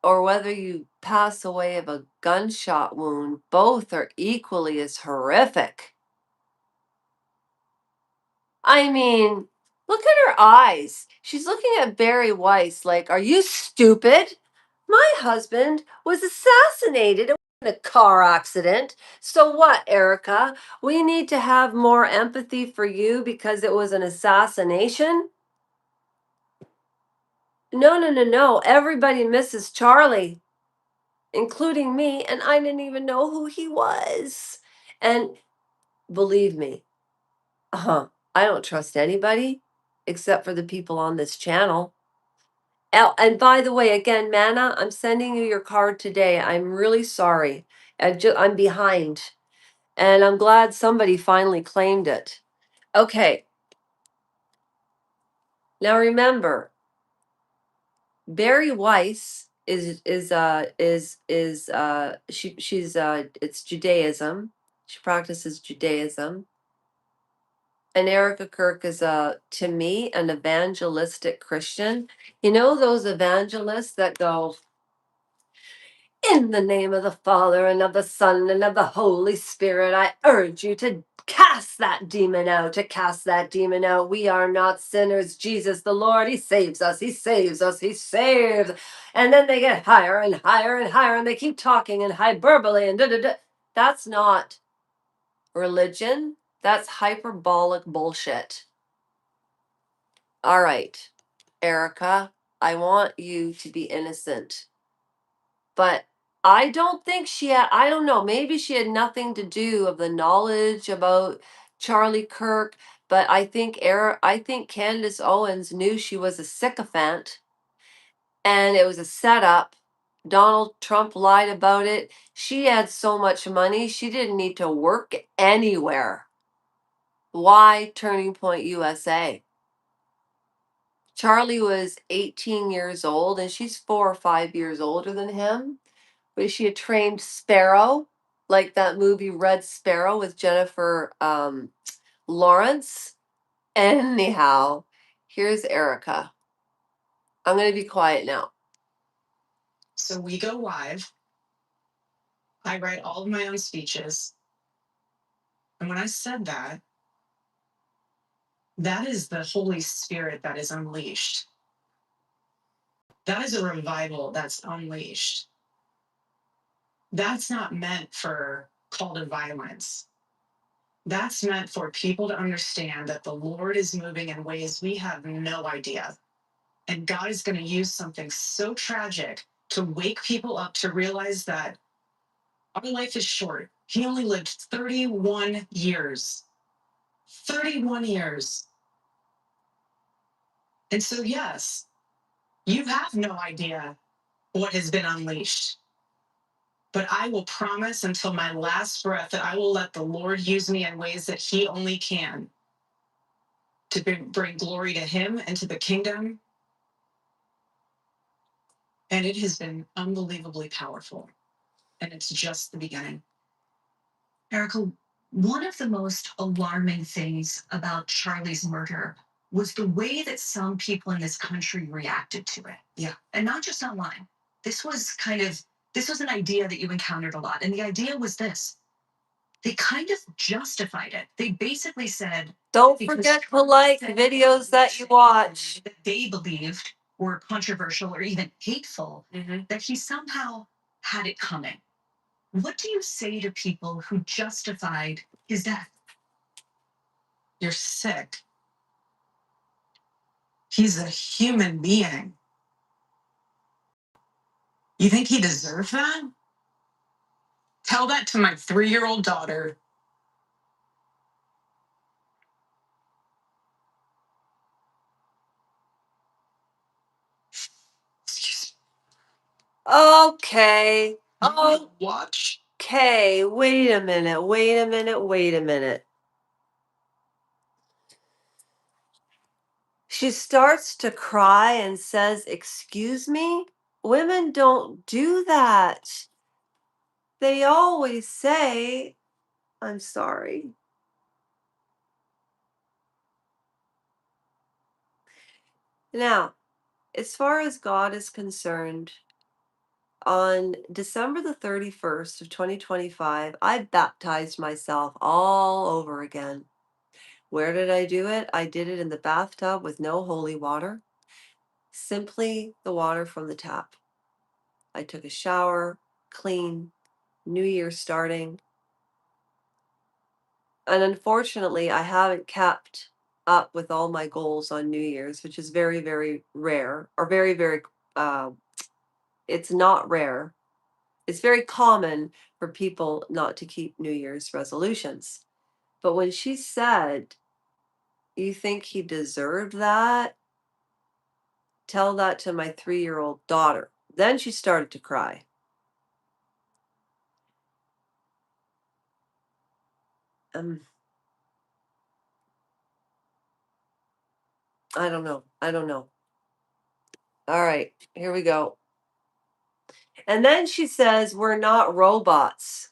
or whether you pass away of a gunshot wound, both are equally as horrific. I mean, look at her eyes. She's looking at Barry Weiss like, "Are you stupid? My husband was assassinated in a car accident. So what, Erika? We need to have more empathy for you because it was an assassination?" No, no, no, no. Everybody misses Charlie, including me, and I didn't even know who he was. And believe me, I don't trust anybody except for the people on this channel. And by the way, again, Mana, I'm sending you your card today. I'm really sorry. I'm behind, and I'm glad somebody finally claimed it. Okay. Now remember, Barry Weiss she's it's Judaism. She practices Judaism. And Erika Kirk is to me an evangelistic Christian. You know those evangelists that go, "In the name of the Father and of the Son and of the Holy Spirit, I urge you to cast that demon out, to cast that demon out. We are not sinners. Jesus, the Lord, He saves us. He saves us. He saves." And then they get higher and higher and higher, and they keep talking in hyperbole and da da da. That's not religion. That's hyperbolic bullshit. All right, Erika, I want you to be innocent. But I don't think she had, I don't know, maybe she had nothing to do of the knowledge about Charlie Kirk, but I think Candace Owens knew she was a sycophant and it was a setup. Donald Trump lied about it. She had so much money, she didn't need to work anywhere. Why Turning Point USA? Charlie was 18 years old and she's 4 or 5 years older than him. Was she a trained sparrow? Like that movie Red Sparrow with Jennifer Lawrence? Anyhow, here's Erika. I'm going to be quiet now. So we go live. I write all of my own speeches. And when I said that, that is the Holy Spirit that is unleashed. That is a revival that's unleashed. That's not meant for call to violence. That's meant for people to understand that the Lord is moving in ways we have no idea. And God is going to use something so tragic to wake people up to realize that our life is short. He only lived 31 years. 31 years. And so, yes, you have no idea what has been unleashed. But I will promise until my last breath that I will let the Lord use me in ways that He only can to bring glory to Him and to the kingdom. And it has been unbelievably powerful. And it's just the beginning. Erika, one of the most alarming things about Charlie's murder was the way that some people in this country reacted to it. Yeah. And not just online. This was an idea that you encountered a lot. And the idea was this. They kind of justified it. They basically said, don't forget to like videos that you watch that they believed were controversial or even hateful, that he somehow had it coming. What do you say to people who justified his death? You're sick. He's a human being. You think he deserved that? Tell that to my 3-year-old daughter. Excuse me. Okay. Oh, watch. Okay, wait a minute. She starts to cry and says, "Excuse me? Women don't do that. They always say, I'm sorry." Now, as far as God is concerned, on December the 31st of 2025, I baptized myself all over again. Where did I do it? I did it in the bathtub with no holy water, simply the water from the tap. I took a shower, clean, New Year starting. And unfortunately, I haven't kept up with all my goals on New Year's, which is very, very rare, or uh, it's not rare. It's very common for people not to keep New Year's resolutions. But when she said, "You think he deserved that?" Tell that to my 3-year-old daughter. Then she started to cry. Um, I don't know. All right, here we go. And then she says, "We're not robots."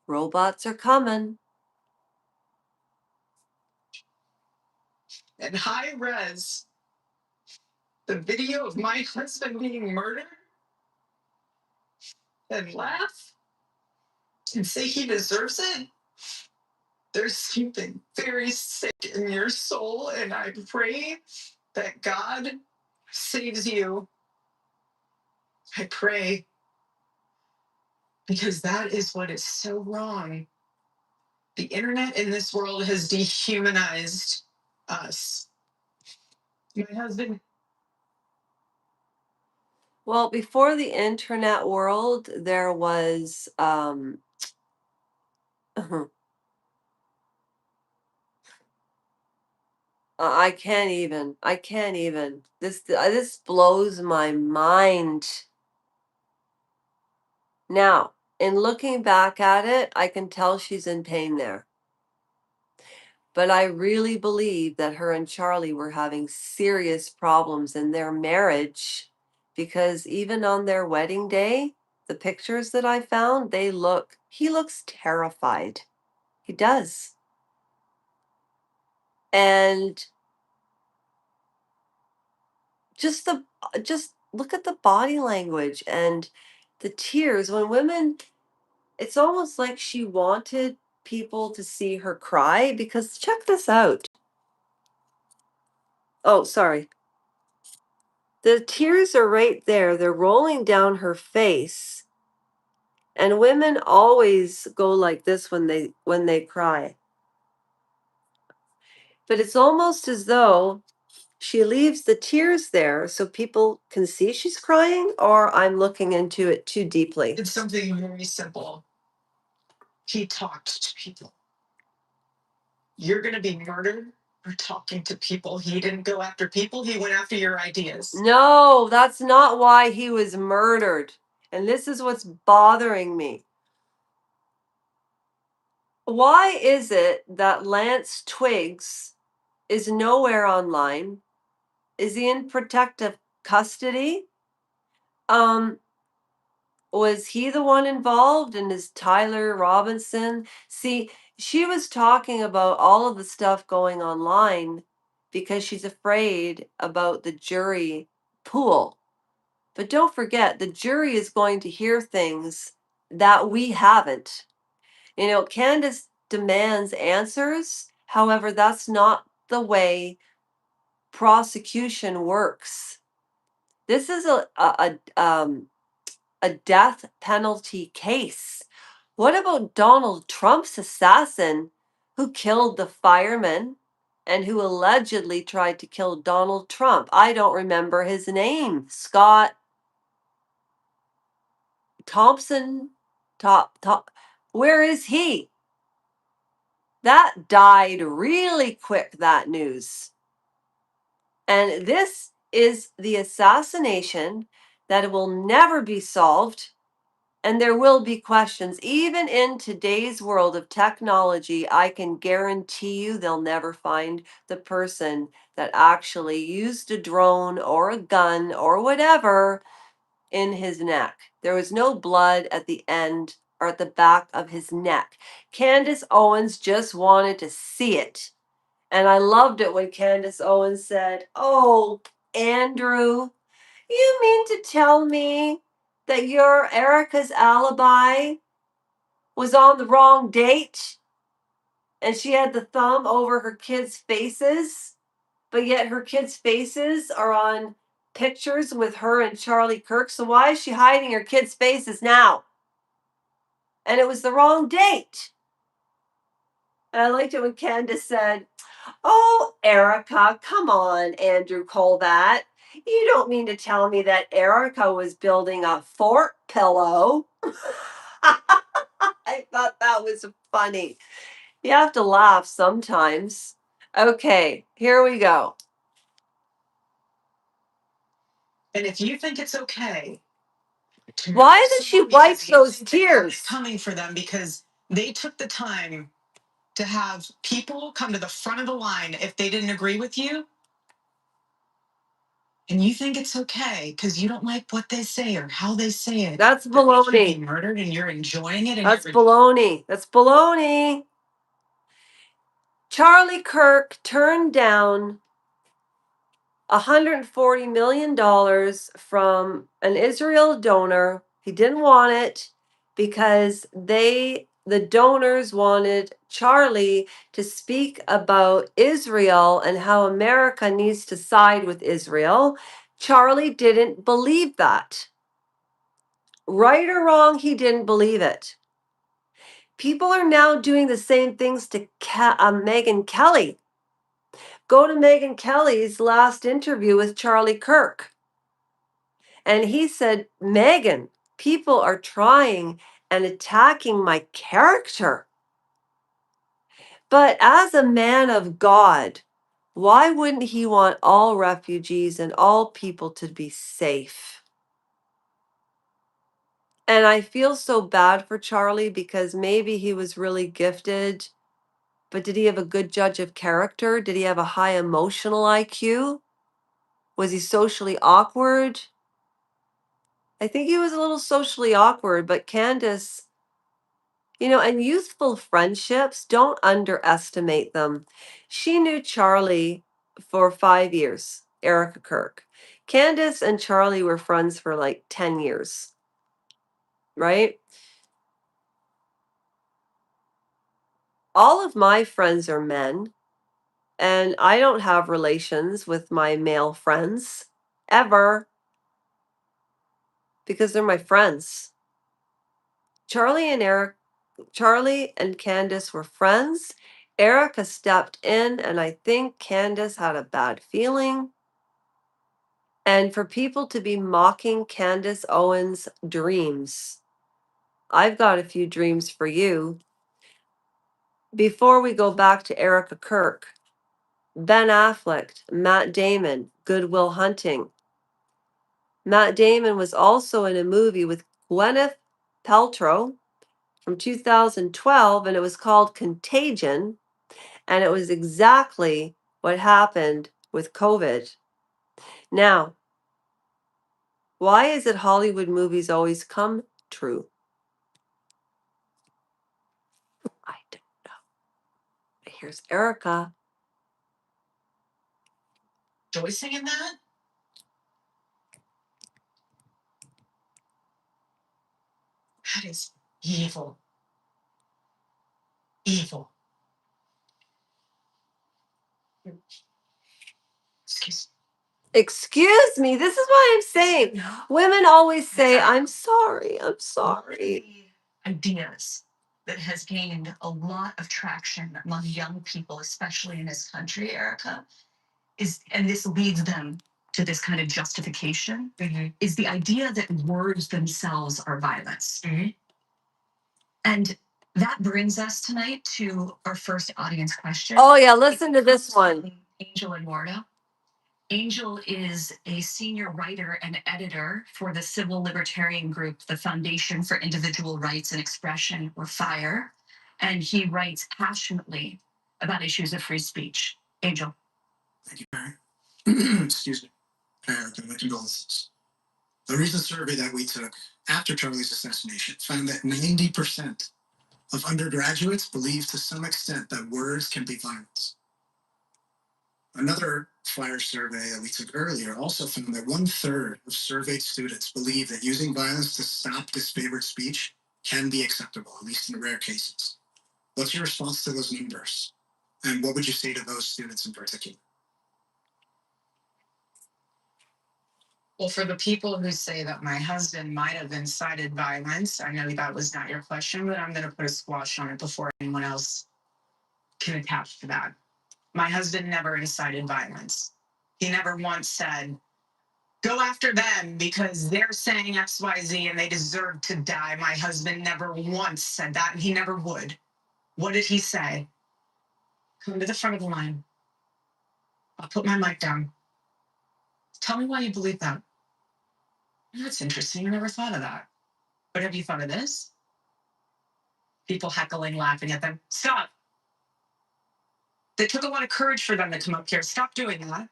Robots are coming. And high res, the video of my husband being murdered, and laugh and say he deserves it. There's something very sick in your soul, and I pray that God saves you. I pray, because that is what is so wrong. The internet in this world has dehumanized us. My husband. Well, before the internet world, there was I can't even. I can't even. This blows my mind. Now, in looking back at it, I can tell she's in pain there. But I really believe that her and Charlie were having serious problems in their marriage because even on their wedding day, the pictures that I found, he looks terrified. He does. And just just look at the body language and the tears when women, it's almost like she wanted people to see her cry because check this out. Oh, sorry. The tears are right there. They're rolling down her face. And women always go like this when they cry. But it's almost as though she leaves the tears there so people can see she's crying, or I'm looking into it too deeply. It's something very simple. He talked to people. You're going to be murdered for talking to people. He didn't go after people, he went after your ideas. No, that's not why he was murdered. And this is what's bothering me. Why is it that Lance Twiggs is nowhere online? Is he in protective custody? Was he the one involved and is Tyler Robinson? See, she was talking about all of the stuff going online because she's afraid about the jury pool. But don't forget, the jury is going to hear things that we haven't. You know, Candace demands answers. However, that's not the way prosecution works. This is a death penalty case. What about Donald Trump's assassin who killed the fireman and who allegedly tried to kill Donald Trump? I don't remember his name. Scott Thompson, top. Where is he? That died really quick, that news. And this is the assassination that will never be solved. And there will be questions. Even in today's world of technology, I can guarantee you they'll never find the person that actually used a drone or a gun or whatever in his neck. There was no blood at the end or at the back of his neck. Candace Owens just wanted to see it. And I loved it when Candace Owens said, "Oh, Andrew, you mean to tell me that your Erika's alibi was on the wrong date and she had the thumb over her kids' faces, but yet her kids' faces are on pictures with her and Charlie Kirk. So why is she hiding her kids' faces now? And it was the wrong date." And I liked it when Candace said, "Oh, Erika, come on, Andrew Colvat. You don't mean to tell me that Erika was building a fort pillow." I thought that was funny. You have to laugh sometimes. Okay, here we go. And if you think it's okay, Why does she wipe those tears? Coming for them because they took the time to have people come to the front of the line if they didn't agree with you. And you think it's okay because you don't like what they say or how they say it. That's baloney. You're being murdered and you're enjoying it. And that's baloney. That's baloney. Charlie Kirk turned down $140 million from an Israel donor. He didn't want it because the donors wanted Charlie to speak about Israel and how America needs to side with Israel. Charlie didn't believe that. Right or wrong, he didn't believe it. People are now doing the same things to Megyn Kelly. Go to Megyn Kelly's last interview with Charlie Kirk. And he said, Megyn, people are trying and attacking my character. But as a man of God, why wouldn't he want all refugees and all people to be safe? And I feel so bad for Charlie because maybe he was really gifted, but did he have a good judge of character? Did he have a high emotional IQ? Was he socially awkward? I think he was a little socially awkward, but Candace, and youthful friendships, don't underestimate them. She knew Charlie for 5 years, Erika Kirk. Candace and Charlie were friends for like 10 years, right? All of my friends are men, and I don't have relations with my male friends ever because they're my friends. Charlie and Candace were friends. Erika stepped in, and I think Candace had a bad feeling. And for people to be mocking Candace Owens' dreams, I've got a few dreams for you. Before we go back to Erika Kirk, Ben Affleck, Matt Damon, Good Will Hunting. Matt Damon was also in a movie with Gwyneth Paltrow from 2012, and it was called Contagion. And it was exactly what happened with COVID. Now, why is it Hollywood movies always come true? I don't know. Here's Erika. Rejoicing in that? That is evil. Evil. Excuse me. This is what I'm saying. Women always say, I'm sorry. I'm sorry. Ideas that has gained a lot of traction among young people, especially in this country, Erika, and this leads them to this kind of justification, is the idea that words themselves are violence. And that brings us tonight to our first audience question. Oh, yeah. Listen to this one. Angel Eduardo. Angel is a senior writer and editor for the civil libertarian group, the Foundation for Individual Rights and Expression, or FIRE, and he writes passionately about issues of free speech. Angel. Thank you, Mary. Excuse me. Erica, my condolences. A recent survey that we took after Charlie's assassination found that 90% of undergraduates believe to some extent that words can be violence. Another FIRE survey that we took earlier also found that 1/3 of surveyed students believe that using violence to stop disfavored speech can be acceptable, at least in rare cases. What's your response to those numbers? And what would you say to those students in particular? Well, for the people who say that my husband might have incited violence, I know that was not your question, but I'm going to put a squash on it before anyone else can attach to that. My husband never incited violence. He never once said, go after them because they're saying XYZ and they deserve to die. My husband never once said that, and he never would. What did he say? Come to the front of the line. I'll put my mic down. Tell me why you believe that. That's interesting. I never thought of that. But have you thought of this? People heckling, laughing at them. Stop. It took a lot of courage for them to come up here. Stop doing that.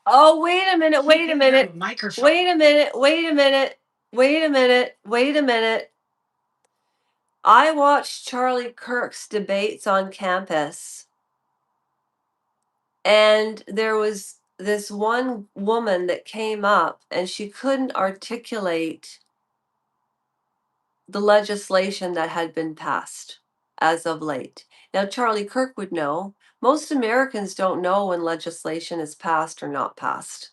Oh, wait a minute. Wait a minute. Microphone. Wait a minute. Wait a minute. Wait a minute. Wait a minute. I watched Charlie Kirk's debates on campus, and there was this one woman that came up and she couldn't articulate the legislation that had been passed as of late. Now, Charlie Kirk would know. Most Americans don't know when legislation is passed or not passed.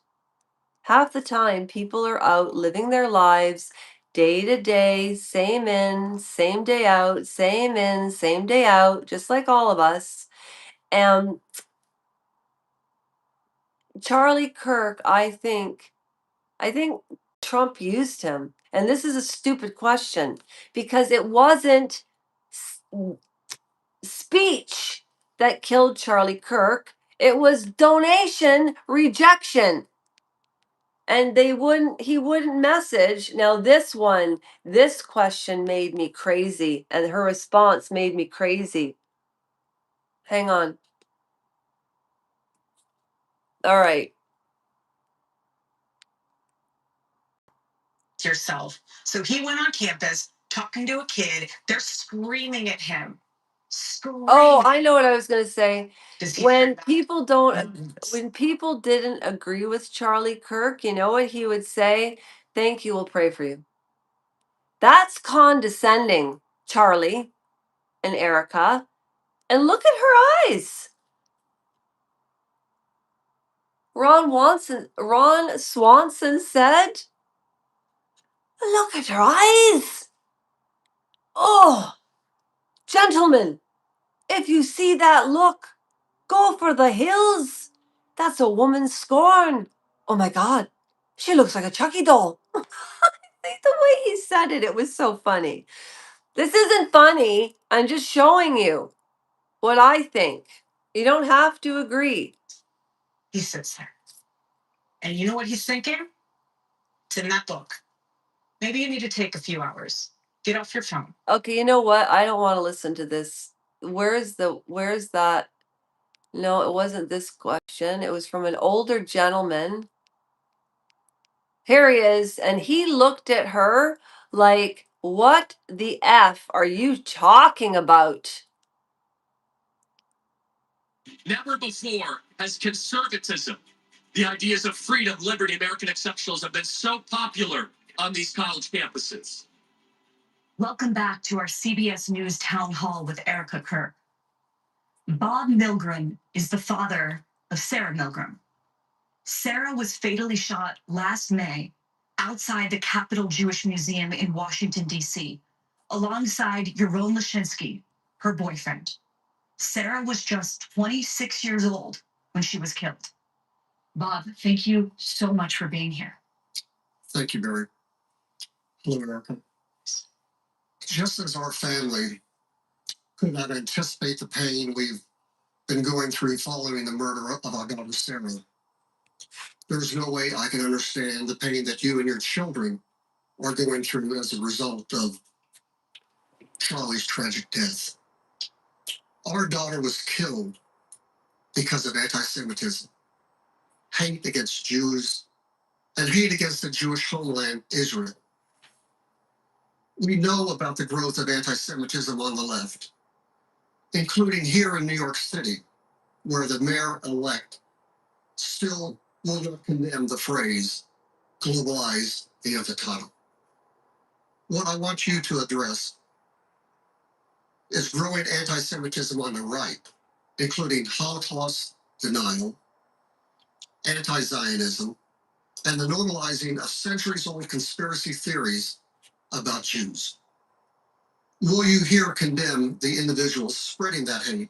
Half the time, people are out living their lives day to day, same in, same day out, same in, same day out, just like all of us. And Charlie Kirk, I think Trump used him. And this is a stupid question because it wasn't speech that killed Charlie Kirk. It was donation rejection. And he wouldn't message. Now this question made me crazy and her response made me crazy. Hang on. All right. Yourself. So he went on campus talking to a kid. They're screaming at him. Screaming. Oh, I know what I was going to say. When people didn't agree with Charlie Kirk, you know what he would say? Thank you, we'll pray for you. That's condescending, Charlie and Erika. And look at her eyes. Ron Swanson said, look at her eyes. Oh, gentlemen, if you see that look, go for the hills. That's a woman's scorn. Oh my God, she looks like a Chucky doll. I think the way he said it, it was so funny. This isn't funny. I'm just showing you what I think. You don't have to agree. He sits there. And you know what he's thinking? It's in that book. Maybe you need to take a few hours. Get off your phone. Okay, you know what? I don't want to listen to this. Where's that? No, it wasn't this question. It was from an older gentleman. Here he is. And he looked at her like, what the F are you talking about? Never before has conservatism, the ideas of freedom, liberty, American exceptionalism have been so popular on these college campuses. Welcome back to our CBS News Town Hall with Erika Kirk. Bob Milgram is the father of Sarah Milgram. Sarah was fatally shot last May outside the Capitol Jewish Museum in Washington, D.C., alongside Yaron Lashinsky, her boyfriend. Sarah was just 26 years old when she was killed. Bob, thank you so much for being here. Thank you, Barry. Hello, Erica. Just as our family could not anticipate the pain we've been going through following the murder of our daughter Sarah, there's no way I can understand the pain that you and your children are going through as a result of Charlie's tragic death. Our daughter was killed because of anti-Semitism, hate against Jews, and hate against the Jewish homeland, Israel. We know about the growth of anti-Semitism on the left, including here in New York City, where the mayor-elect still will not condemn the phrase, globalize the avocado. What I want you to address is growing anti-Semitism on the right, including Holocaust denial, anti-Zionism, and the normalizing of centuries-old conspiracy theories about Jews. Will you here condemn the individuals spreading that hate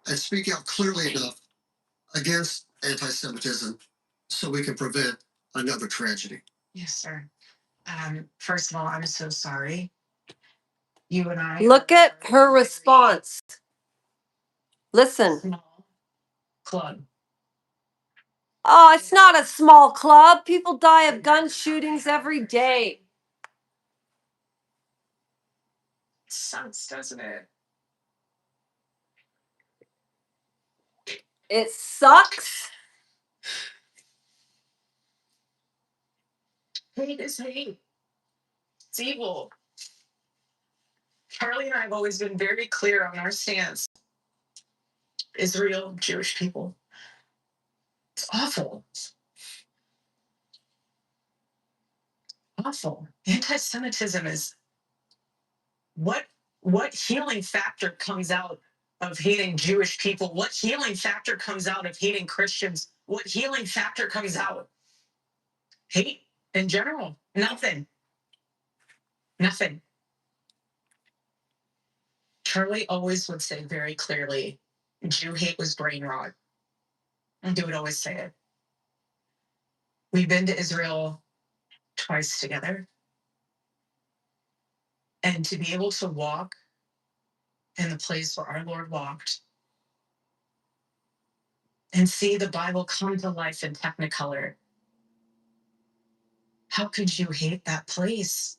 and speak out clearly enough against anti-Semitism so we can prevent another tragedy? Yes, sir. First of all, I'm so sorry. You and I. Look at her response. Listen. Small club. Oh, it's not a small club. People die of gun shootings every day. Sucks, doesn't it? It sucks. Hate is hate. It's evil. Charlie and I have always been very clear on our stance. Israel, Jewish people. It's awful. Awful. Anti-Semitism is what healing factor comes out of hating Jewish people? What healing factor comes out of hating Christians? What healing factor comes out? Hate in general. Nothing. Nothing. Charlie always would say very clearly, Jew hate was brain rot. And they would always say it. We've been to Israel twice together. And to be able to walk in the place where our Lord walked and see the Bible come to life in Technicolor, how could you hate that place?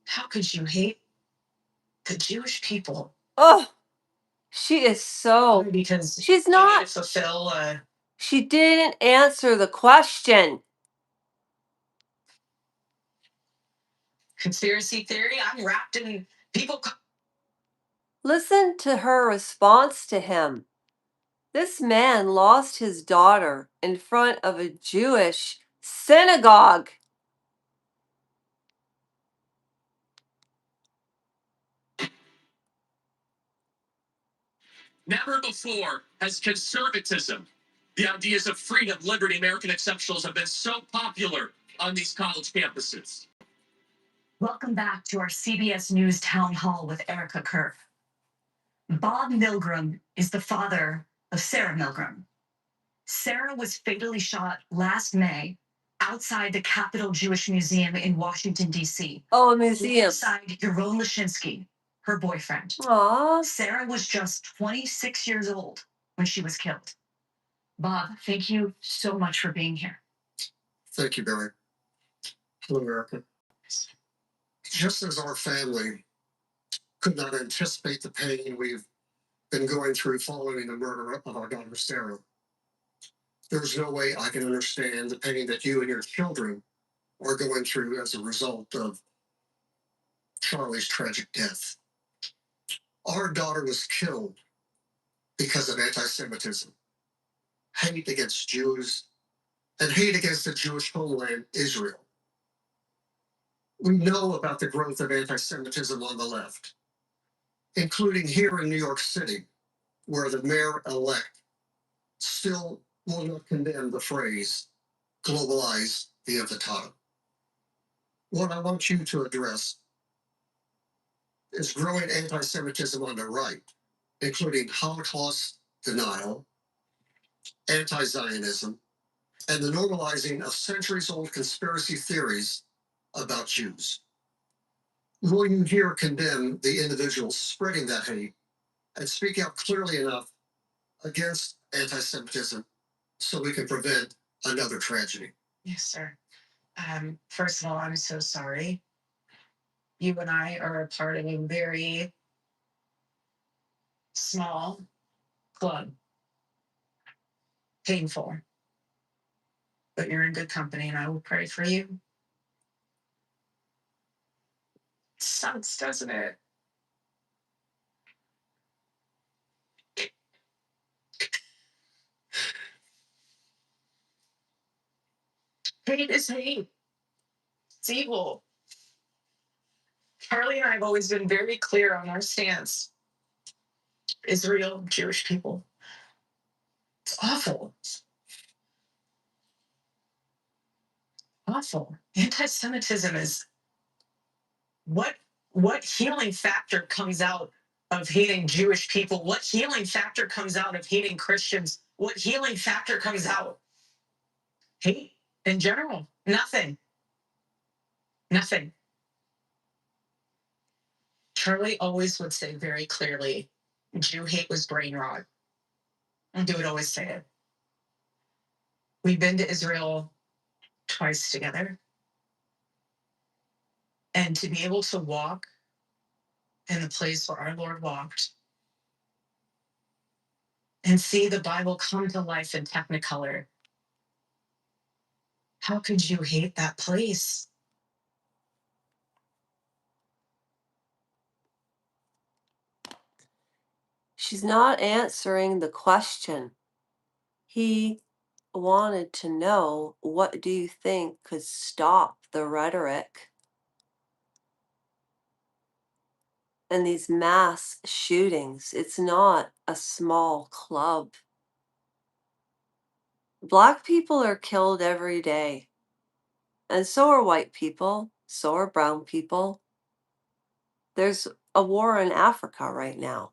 How could you hate the Jewish people? Oh, she is so. Because She's you need not. to fulfill She didn't answer the question. conspiracy theory. I'm wrapped in people. Listen to her response to him. This man lost his daughter in front of a Jewish synagogue. Never before has conservatism, the ideas of freedom, liberty, American exceptionalism have been so popular on these college campuses. Welcome back to our CBS News Town Hall with Erika Kirk. Bob Milgram is the father of Sarah Milgram. Sarah was fatally shot last May outside the Capitol Jewish Museum in Washington, D.C. Oh, a museum. Alongside Yaron Lashinsky, her boyfriend. Aww. Sarah was just 26 years old when she was killed. Bob, thank you so much for being here. Thank you, Billy. Hello, America. Just as our family could not anticipate the pain we've been going through following the murder of our daughter Sarah, there's no way I can understand the pain that you and your children are going through as a result of Charlie's tragic death. Our daughter was killed because of anti-Semitism, hate against Jews, and hate against the Jewish homeland, Israel. We know about the growth of anti-Semitism on the left, including here in New York City, where the mayor-elect still will not condemn the phrase, globalize the infantado. What I want you to address is growing anti-Semitism on the right, including Holocaust denial, anti-Zionism, and the normalizing of centuries-old conspiracy theories about Jews. Will you here condemn the individuals spreading that hate and speak out clearly enough against anti-Semitism so we can prevent another tragedy? Yes, sir. First of all, I'm so sorry. You and I are a part of a very small club. Painful. But you're in good company, and I will pray for you. It sucks, doesn't it? Hate is hate. It's evil. Charlie and I have always been very clear on our stance. Israel, Jewish people. It's awful. Awful. Anti-Semitism is what healing factor comes out of hating Jewish people? What healing factor comes out of hating Christians? What healing factor comes out? Hate in general. Nothing. Nothing. Charlie always would say very clearly, Jew hate was brain rot. And they would always say it. We've been to Israel twice together. And to be able to walk in the place where our Lord walked and see the Bible come to life in Technicolor, how could you hate that place? She's not answering the question. He wanted to know, what do you think could stop the rhetoric and these mass shootings? It's not a small club. Black people are killed every day. And so are white people. So are brown people. There's a war in Africa right now.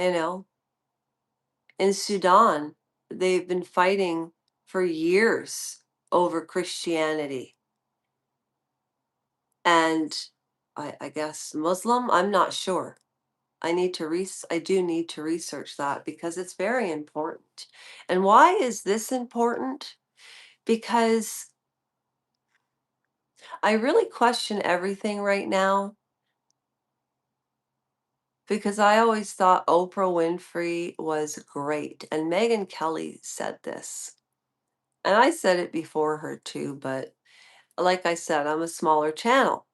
You know, in Sudan, they've been fighting for years over Christianity. And I guess Muslim, I'm not sure. I do need to research that because it's very important. And why is this important? Because I really question everything right now because I always thought Oprah Winfrey was great. And Megyn Kelly said this. And I said it before her too, but like I said, I'm a smaller channel.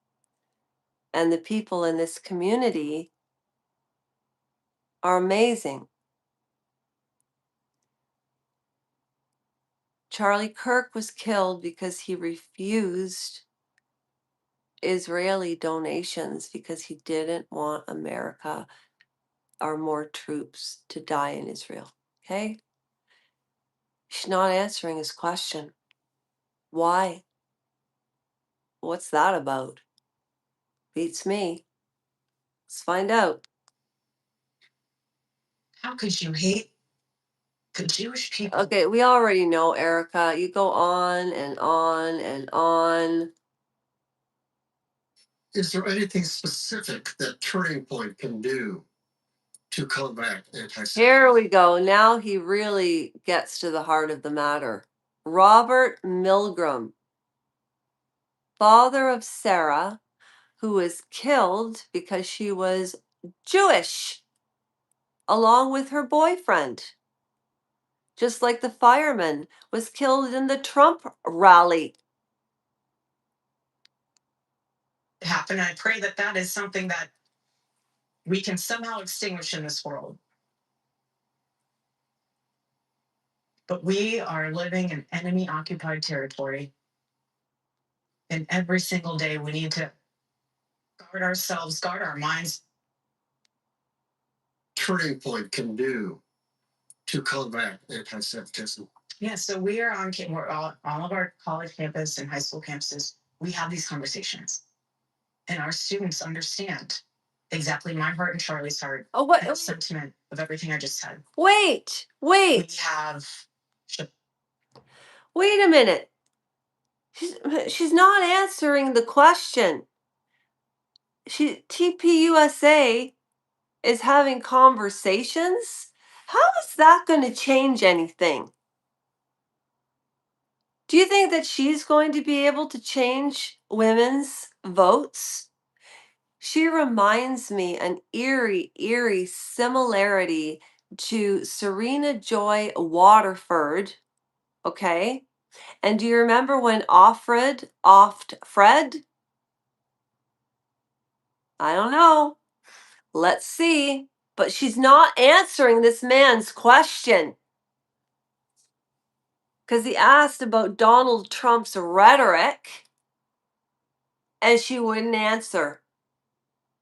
And the people in this community are amazing. Charlie Kirk was killed because he refused Israeli donations because he didn't want America or more troops to die in Israel. Okay? She's not answering his question. Why? What's that about? Beats me. Let's find out. How could you hate the Jewish people? Okay, we already know, Erika. You go on and on and on. Is there anything specific that Turning Point can do to combat anti-Semitism? Here we go. Now he really gets to the heart of the matter. Robert Milgram, father of Sarah, who was killed because she was Jewish, along with her boyfriend. Just like the fireman was killed in the Trump rally. Happen. I pray that that is something that we can somehow extinguish in this world. But we are living in enemy occupied territory. And every single day we need to guard ourselves, guard our minds. Turning Point can do to combat anti-Semitism? Yeah, so we are on we're all of our college campus and high school campuses. We have these conversations, and our students understand exactly my heart and Charlie's heart. Oh, what? And the sentiment of everything I just said. Wait. We have. Wait a minute. She's not answering the question. TPUSA is having conversations. How is that going to change anything? Do you think that she's going to be able to change women's votes? She reminds me an eerie similarity to Serena Joy Waterford. Okay. And do you remember when offed Fred? I don't know. Let's see. But she's not answering this man's question. Because he asked about Donald Trump's rhetoric, and she wouldn't answer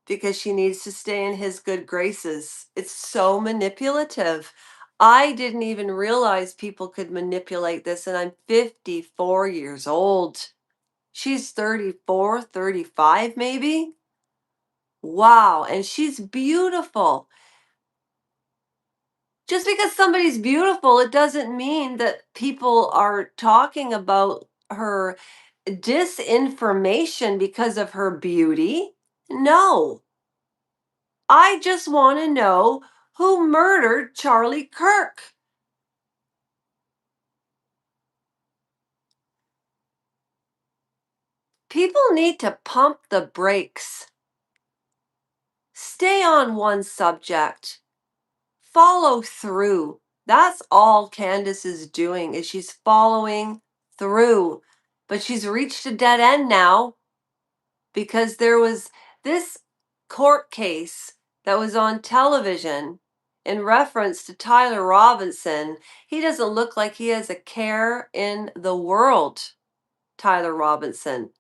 because she needs to stay in his good graces. It's so manipulative. I didn't even realize people could manipulate this, and I'm 54 years old. She's 34, 35 maybe. Wow, and she's beautiful. Just because somebody's beautiful, it doesn't mean that people are talking about her disinformation because of her beauty. No. I just want to know who murdered Charlie Kirk. People need to pump the brakes. Stay on one subject. Follow through. That's all Candace is doing, is she's following through. But she's reached a dead end now because there was this court case that was on television in reference to Tyler Robinson. He doesn't look like he has a care in the world, Tyler Robinson.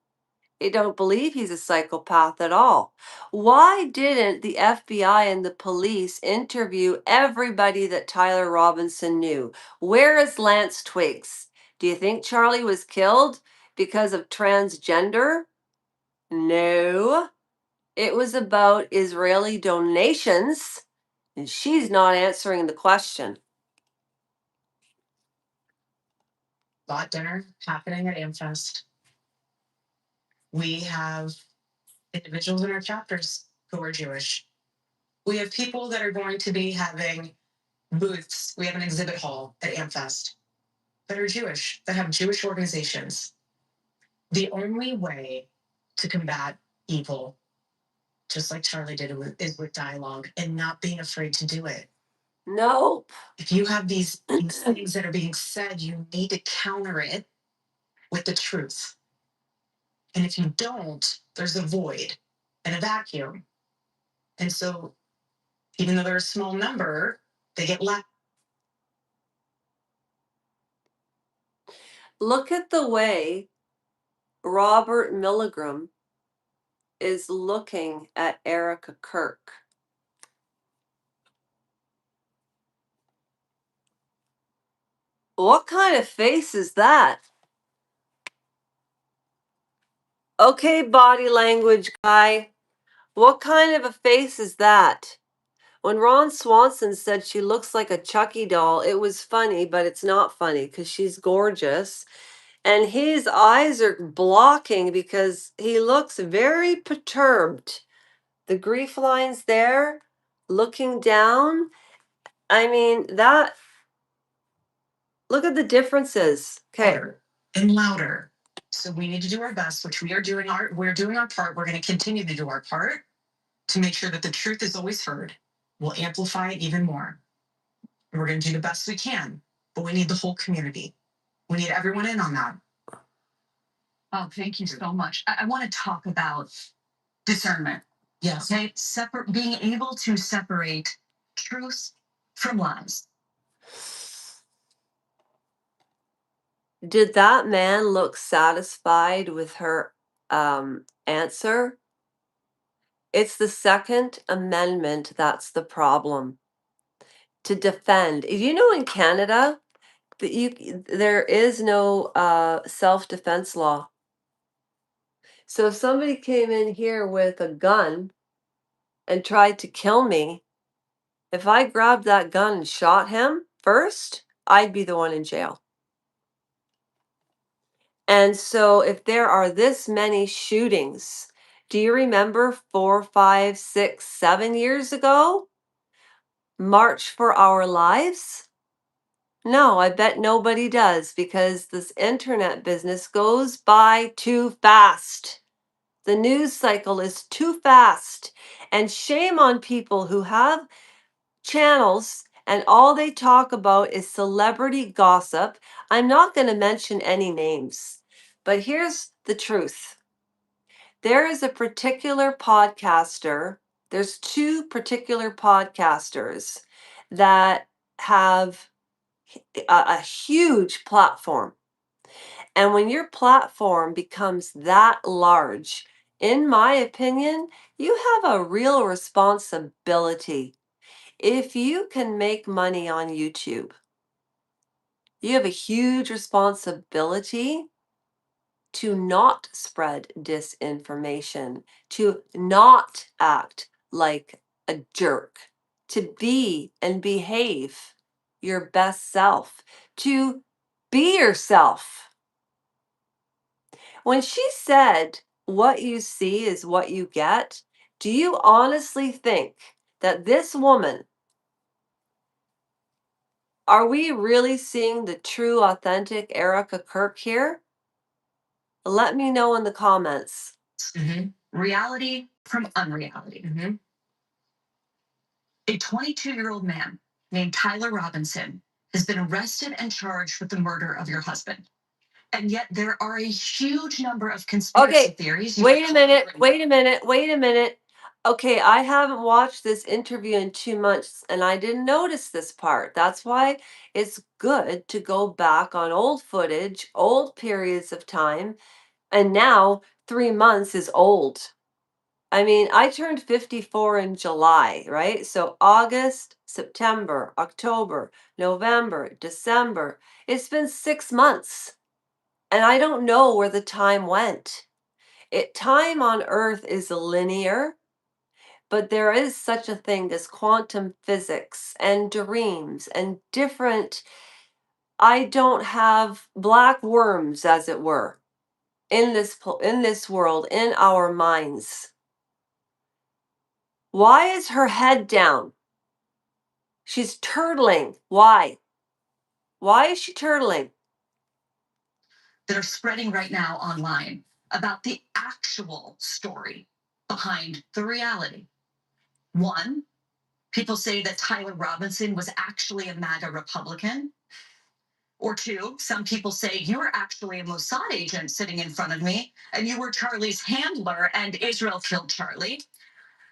I don't believe he's a psychopath at all. Why didn't the FBI and the police interview everybody that Tyler Robinson knew? Where is Lance Twiggs? Do you think Charlie was killed because of transgender? No. It was about Israeli donations And she's not answering the question. Bought dinner happening at AmFest. We have individuals in our chapters who are Jewish. We have people that are going to be having booths. We have an exhibit hall at AmFest that are Jewish, that have Jewish organizations. The only way to combat evil, just like Charlie did, is with dialogue and not being afraid to do it. Nope. If you have these things that are being said, you need to counter it with the truth. And if you don't, there's a void and a vacuum. And so, even though they're a small number, they get left. Look at the way Robert Milgram is looking at Erika Kirk. What kind of face is that? Okay, body language guy. What kind of a face is that? When Ron Swanson said she looks like a Chucky doll, it was funny, but it's not funny because she's gorgeous. And his eyes are blocking because he looks very perturbed. The grief lines there, looking down. I mean, that, look at the differences. Okay. And louder. So we need to do our best, which we're doing our part. We're going to continue to do our part to make sure that the truth is always heard. We'll amplify it even more. And we're going to do the best we can, but we need the whole community. We need everyone in on that. Oh, thank you so much. I want to talk about discernment. Yes. Okay. Being able to separate truth from lies. Did that man look satisfied with her answer? It's the Second Amendment that's the problem. To defend. You know, in Canada, there is no self-defense law. So if somebody came in here with a gun and tried to kill me, if I grabbed that gun and shot him first, I'd be the one in jail. And so if there are this many shootings, do you remember 4, 5, 6, 7 years ago? March for Our Lives? No, I bet nobody does because this internet business goes by too fast. The news cycle is too fast. And shame on people who have channels and all they talk about is celebrity gossip. I'm not going to mention any names, but here's the truth. There is a particular podcaster, there's two particular podcasters that have a huge platform. And when your platform becomes that large, in my opinion, you have a real responsibility. If you can make money on YouTube, you have a huge responsibility to not spread disinformation, to not act like a jerk, to be and behave your best self, to be yourself. When she said, what you see is what you get, do you honestly think that this woman, are we really seeing the true, authentic Erika Kirk here? Let me know in the comments. Reality from unreality. A 22-year-old man named Tyler Robinson has been arrested and charged with the murder of your husband. And yet there are a huge number of conspiracy theories. Wait a minute. Okay, I haven't watched this interview in 2 months and I didn't notice this part. That's why it's good to go back on old footage, old periods of time. And now 3 months is old. I mean, I turned 54 in July, right? So August, September, October, November, December. It's been 6 months. And I don't know where the time went. Time on earth is linear, but there is such a thing as quantum physics and dreams and different. I don't have black worms, as it were, in this world, in our minds. Why is her head down? She's turtling. Why? Why is she turtling? That are spreading right now online about the actual story behind the reality. One, people say that Tyler Robinson was actually a MAGA Republican. Or two, some people say you were actually a Mossad agent sitting in front of me, and you were Charlie's handler, and Israel killed Charlie.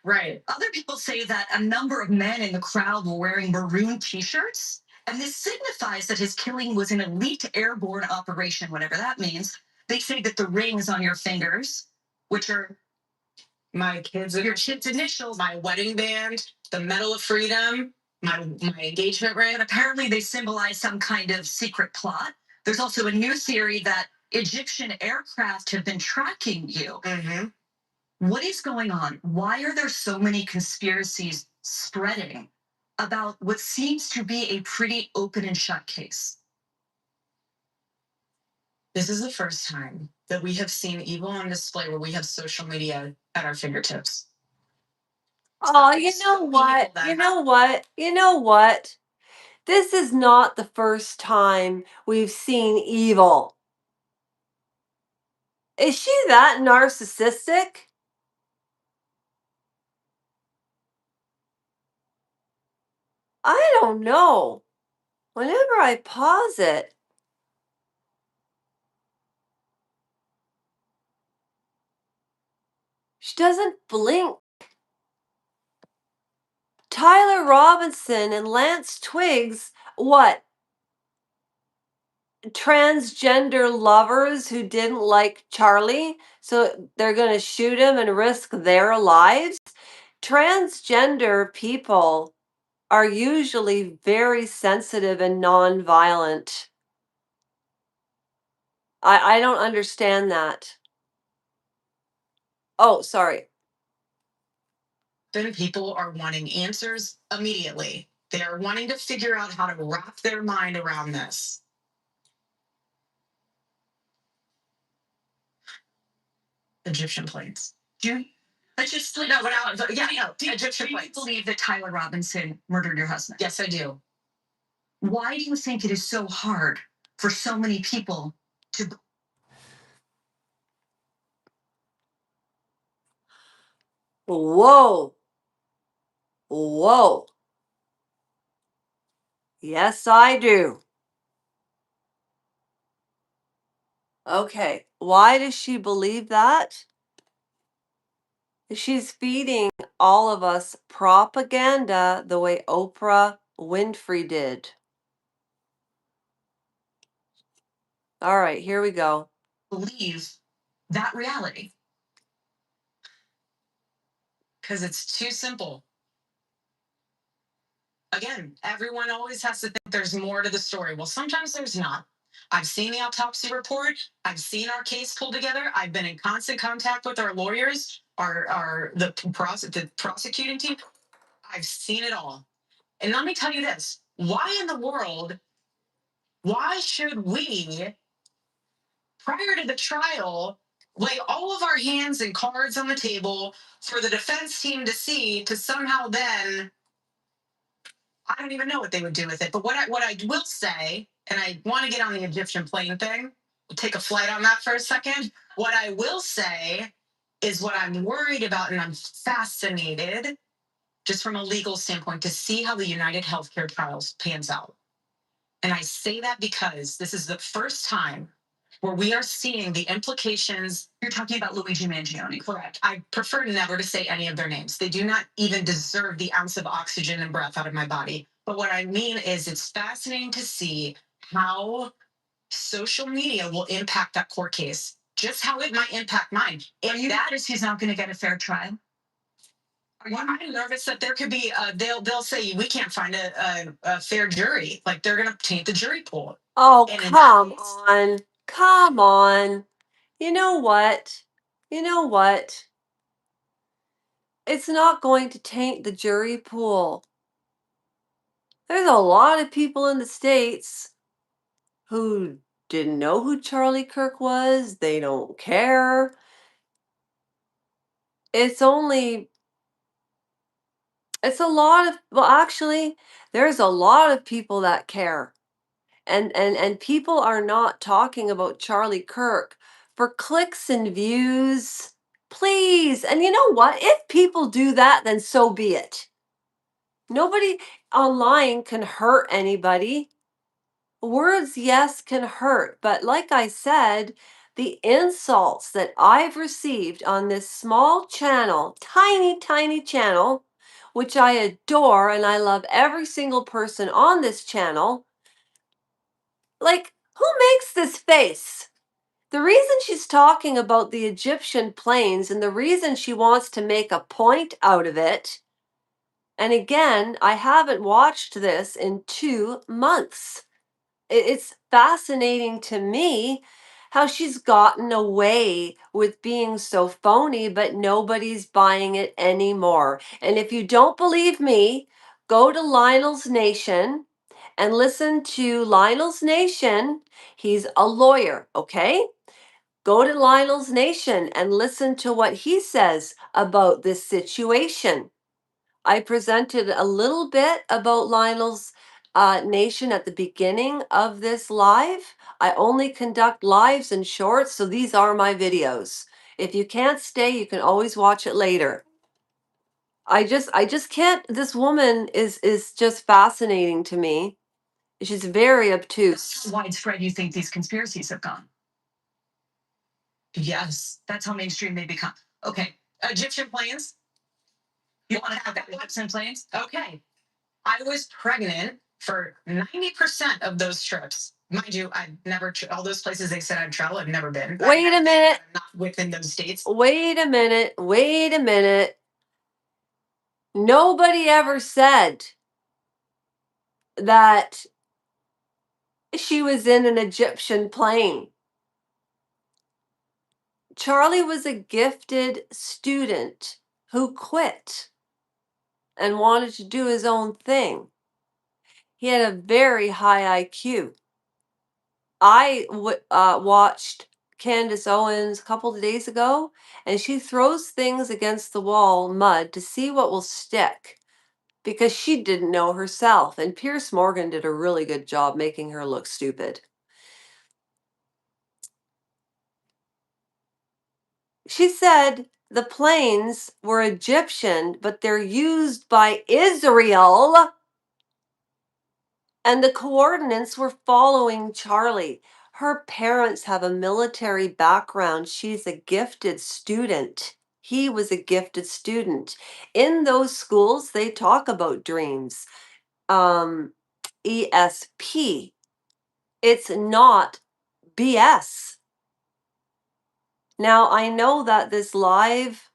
Right. Other people say that a number of men in the crowd were wearing maroon t-shirts, and this signifies that his killing was an elite airborne operation, whatever that means. They say that the rings on your fingers, which are My kids, your kids' initials, my wedding band, the Medal of Freedom, my engagement ring. apparently they symbolize some kind of secret plot. There's also a new theory that Egyptian aircraft have been tracking you. Mm-hmm. What is going on? Why are there so many conspiracies spreading about what seems to be a pretty open and shut case? This is the first time that we have seen evil on display where we have social media at our fingertips. Oh, you know what? You know what? You know what? This is not the first time we've seen evil. Is she that narcissistic? I don't know. Whenever I pause it, she doesn't blink. Tyler Robinson and Lance Twiggs, what? Transgender lovers who didn't like Charlie, so they're going to shoot him and risk their lives? Transgender people are usually very sensitive and non-violent. I don't understand that. Oh, sorry. Then people are wanting answers immediately. They are wanting to figure out how to wrap their mind around this. Egyptian planes. Do let's just no, but yeah, no. Egyptian Do you planes. believe that Tyler Robinson murdered your husband? Yes, I do. Why do you think it is so hard for so many people to? Whoa. Whoa. Yes, I do. Okay. Why does she believe that? She's feeding all of us propaganda the way Oprah Winfrey did. All right, here we go. Believe that reality? Because it's too simple. Again, everyone always has to think there's more to the story. Well, sometimes there's not. I've seen the autopsy report. I've seen our case pulled together. I've been in constant contact with our lawyers, the prosecuting team. I've seen it all. And let me tell you this: why in the world? Why should we, prior to the trial, lay all of our hands and cards on the table for the defense team to see, to somehow then, I don't even know what they would do with it. But what I will say, and I want to get on the Egyptian plane thing, we'll take a flight on that for a second. What I will say is what I'm worried about, and I'm fascinated, just from a legal standpoint, to see how the United Healthcare trials pans out. And I say that because this is the first time where we are seeing the implications. You're talking about Luigi Mangione. Correct. I prefer never to say any of their names. They do not even deserve the ounce of oxygen and breath out of my body. But what I mean is, it's fascinating to see how social media will impact that court case, just how it might impact mine. Are you nervous he's not going to get a fair trial? Well, I'm nervous that there could be, they'll say we can't find a fair jury. Like, they're going to taint the jury pool. Oh, And come on. Come on. You know what? You know what? It's not going to taint the jury pool. There's a lot of people in the States who didn't know who Charlie Kirk was. They don't care. It's a lot of, well, actually, there's a lot of people that care. And people are not talking about Charlie Kirk for clicks and views. Please. And you know what? If people do that, then so be it. Nobody online can hurt anybody. Words, yes, can hurt, but like I said, the insults that I've received on this small channel, tiny, tiny channel, which I adore and I love every single person on this channel. Like, who makes this face? The reason she's talking about the Egyptian plains and the reason she wants to make a point out of it, and again, I haven't watched this in 2 months. It's fascinating to me how she's gotten away with being so phony, but nobody's buying it anymore. And if you don't believe me, go to Lionel's Nation and listen to Lionel's Nation. He's a lawyer, okay? Go to Lionel's Nation and listen to what he says about this situation. I presented a little bit about Lionel's Nation at the beginning of this live. I only conduct lives and shorts, so these are my videos. If you can't stay, you can always watch it later. I just can't. This woman is just fascinating to me. She's very obtuse. Widespread, you think these conspiracies have gone? Yes. That's how mainstream they become. Okay. Egyptian planes. You want to have that Egyptian planes? Okay. I was pregnant for 90% of those trips. Mind you, I've never, all those places they said I'd travel, I've never been. Wait a minute. I'm not within those states. Wait a minute. Wait a minute. Nobody ever said that she was in an Egyptian plane. Charlie was a gifted student who quit and wanted to do his own thing. He had a very high IQ. I watched Candace Owens a couple of days ago, and she throws things against the wall, mud, to see what will stick because she didn't know herself. And Pierce Morgan did a really good job making her look stupid. She said the planes were Egyptian, but they're used by Israel. And the coordinates were following Charlie. Her parents have a military background. She's a gifted student. He was a gifted student. In those schools, they talk about dreams. ESP. It's not BS. Now, I know that this live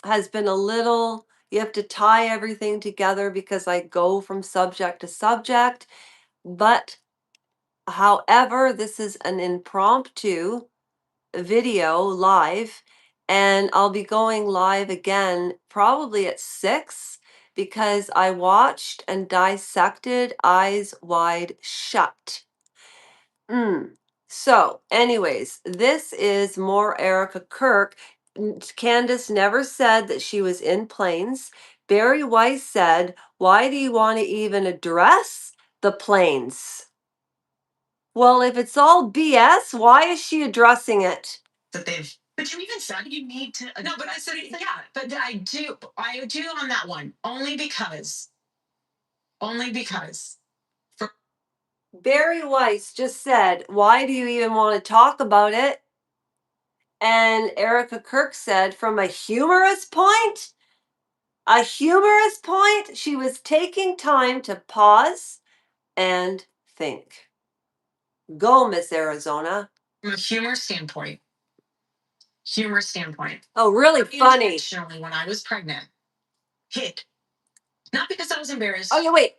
has been a little, you have to tie everything together because I go from subject to subject. But however, this is an impromptu video live, and I'll be going live again probably at 6 because I watched and dissected Eyes Wide Shut. So, anyways, this is more Erika Kirk. Candace never said that she was in planes. Barry Weiss said, "Why do you want to even address the planes?" Well, if it's all BS, why is she addressing it? That they've. But you even said you need to. No, but I said, yeah, but I do on that one. Only because. Barry Weiss just said, "Why do you even want to talk about it?" And Erika Kirk said, from a humorous point, she was taking time to pause and think. Go, Miss Arizona. From a humor standpoint. Oh, really funny. Intentionally, when I was pregnant, hid. Not because I was embarrassed. Oh, yeah, wait.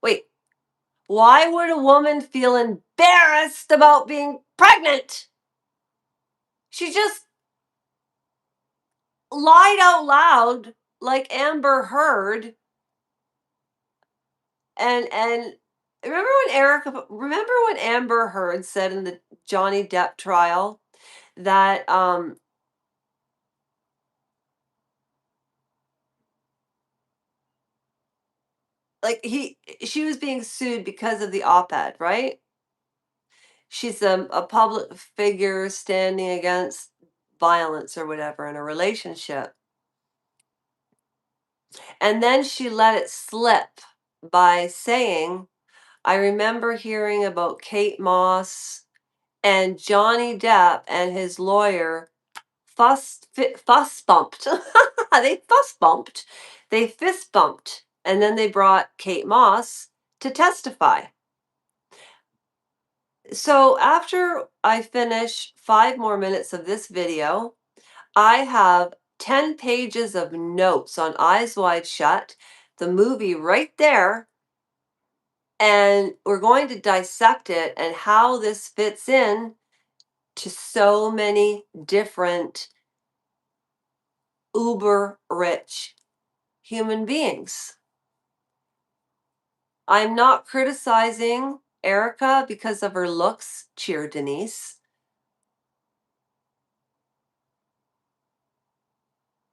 Wait. Why would a woman feel embarrassed about being pregnant? She just lied out loud like Amber Heard. And remember when Amber Heard said in the Johnny Depp trial that like she was being sued because of the op-ed, right? She's a public figure standing against violence or whatever in a relationship. And then she let it slip by saying, I remember hearing about Kate Moss and Johnny Depp and his lawyer fuss bumped. They fuss bumped. They fist bumped. And then they brought Kate Moss to testify. So after I finish 5 more minutes of this video, I have 10 pages of notes on Eyes Wide Shut, the movie right there, and we're going to dissect it and how this fits in to so many different uber rich human beings. I'm not criticizing Erika because of her looks. Cheer, Denise.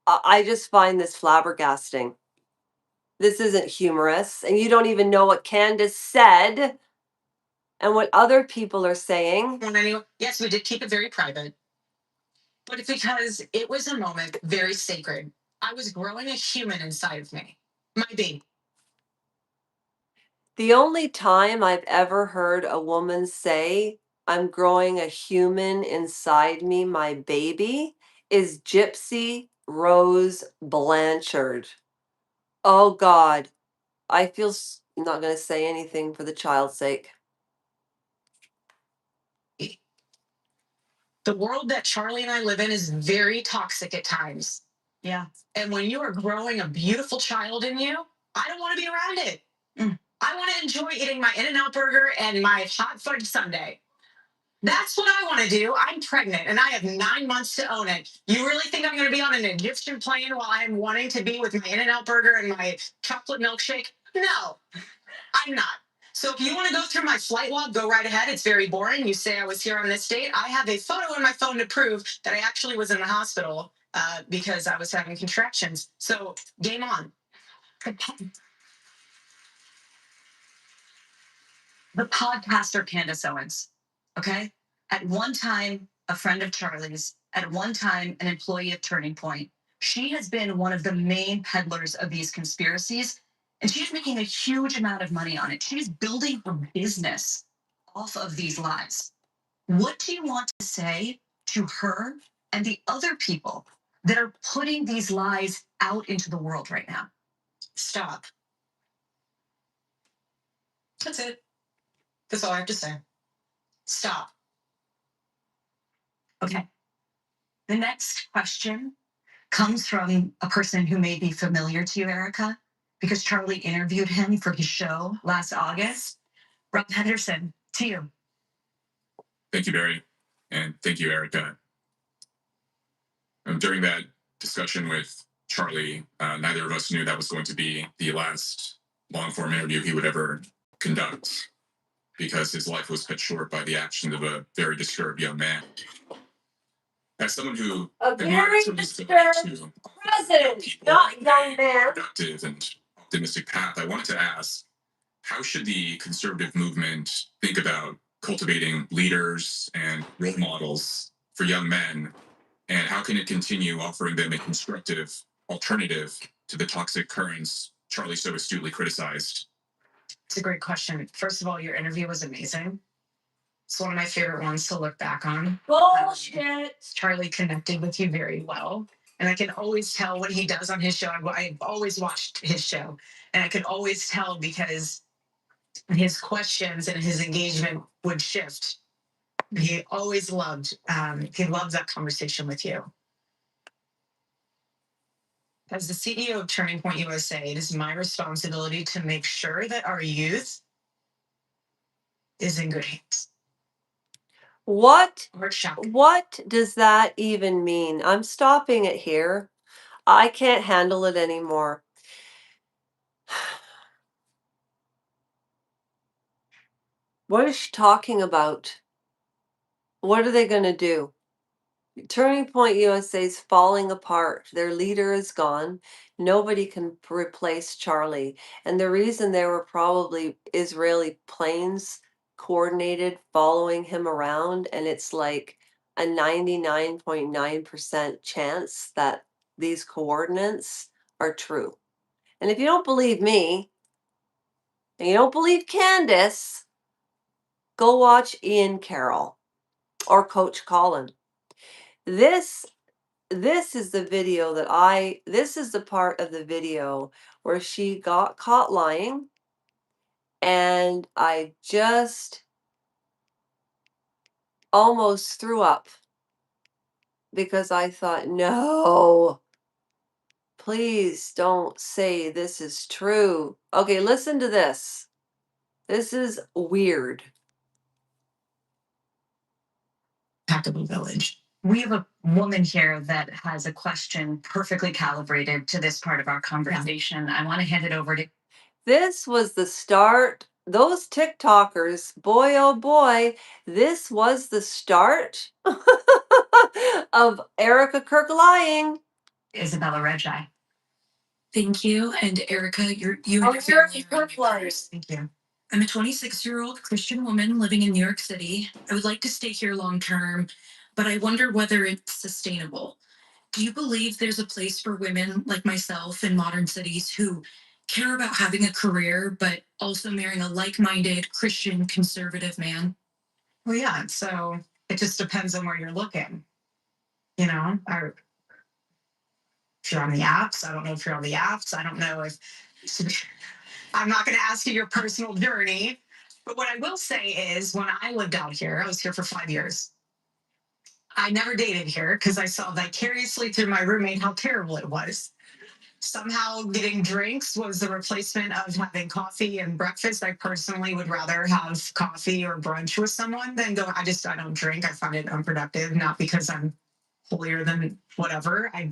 I just find this flabbergasting. This isn't humorous, and you don't even know what Candace said and what other people are saying. Yes, we did keep it very private, but it's because it was a moment very sacred. I was growing a human inside of me, my baby. The only time I've ever heard a woman say, I'm growing a human inside me, my baby, is Gypsy Rose Blanchard. Oh God, I feel not going to say anything for the child's sake. The world that Charlie and I live in is very toxic at times. Yeah. And when you are growing a beautiful child in you, I don't want to be around it. I want to enjoy eating my In-N-Out burger and my hot fudge sundae. That's what I want to do. I'm pregnant and I have 9 months to own it. You really think I'm going to be on an Egyptian plane while I'm wanting to be with my In-N-Out burger and my chocolate milkshake? No, I'm not. So if you want to go through my flight log, go right ahead. It's very boring. You say I was here on this date. I have a photo in my phone to prove that I actually was in the hospital because I was having contractions. So game on. The podcaster Candace Owens, okay? At one time, a friend of Charlie's, at one time, an employee of Turning Point. She has been one of the main peddlers of these conspiracies, and she's making a huge amount of money on it. She's building her business off of these lies. What do you want to say to her and the other people that are putting these lies out into the world right now? Stop. That's it. That's all I have to say. Stop. Okay. The next question comes from a person who may be familiar to you, Erika, because Charlie interviewed him for his show last August. Rob Henderson, to you. Thank you, Barry. And thank you, Erika. During that discussion with Charlie, neither of us knew that was going to be the last long-form interview he would ever conduct, because his life was cut short by the actions of a very disturbed young man. As someone who A very disturbed president, not young man. Productive and optimistic path, I wanted to ask, how should the conservative movement think about cultivating leaders and role models for young men? And how can it continue offering them a constructive alternative to the toxic currents Charlie so astutely criticized? It's a great question. First of all, your interview was amazing. It's one of my favorite ones to look back on. Bullshit. Charlie connected with you very well. And I can always tell what he does on his show. I've always watched his show. And I can always tell because his questions and his engagement would shift. He always loved that conversation with you. As the CEO of Turning Point USA, it is my responsibility to make sure that our youth is in good hands. What Or shock. does that even mean? I'm stopping it here. I can't handle it anymore. What is she talking about? What are they going to do? Turning Point USA is falling apart. Their leader is gone. Nobody can replace Charlie. And the reason there were probably Israeli planes coordinated following him around, and it's like a 99.9% chance that these coordinates are true. And if you don't believe me, and you don't believe Candace, go watch Ian Carroll or Coach Colin. This is the video this is the part of the video where she got caught lying, and I just almost threw up because I thought, no, please don't say this is true. Okay, listen to this. This is weird. Impeccable village. We have a woman here that has a question perfectly calibrated to this part of our conversation. I want to hand it over to. This was the start. Those TikTokers, boy, oh boy, this was the start of Erika Kirk lying. Isabella Regi. Thank you. And Erika, you and your Erika family are Kirk my lying. prayers. Thank you. I'm a 26-year-old Christian woman living in New York City. I would like to stay here long term, but I wonder whether it's sustainable. Do you believe there's a place for women like myself in modern cities who care about having a career, but also marrying a like-minded Christian conservative man? Well, yeah. So it just depends on where you're looking. Or if you're on the apps, I don't know if you're on the apps. I don't know if I'm not going to ask you your personal journey. But what I will say is when I lived out here, I was here for 5 years. I never dated here because I saw vicariously through my roommate how terrible it was. Somehow getting drinks was the replacement of having coffee and breakfast. I personally would rather have coffee or brunch with someone than go. I don't drink. I find it unproductive, not because I'm holier than whatever. I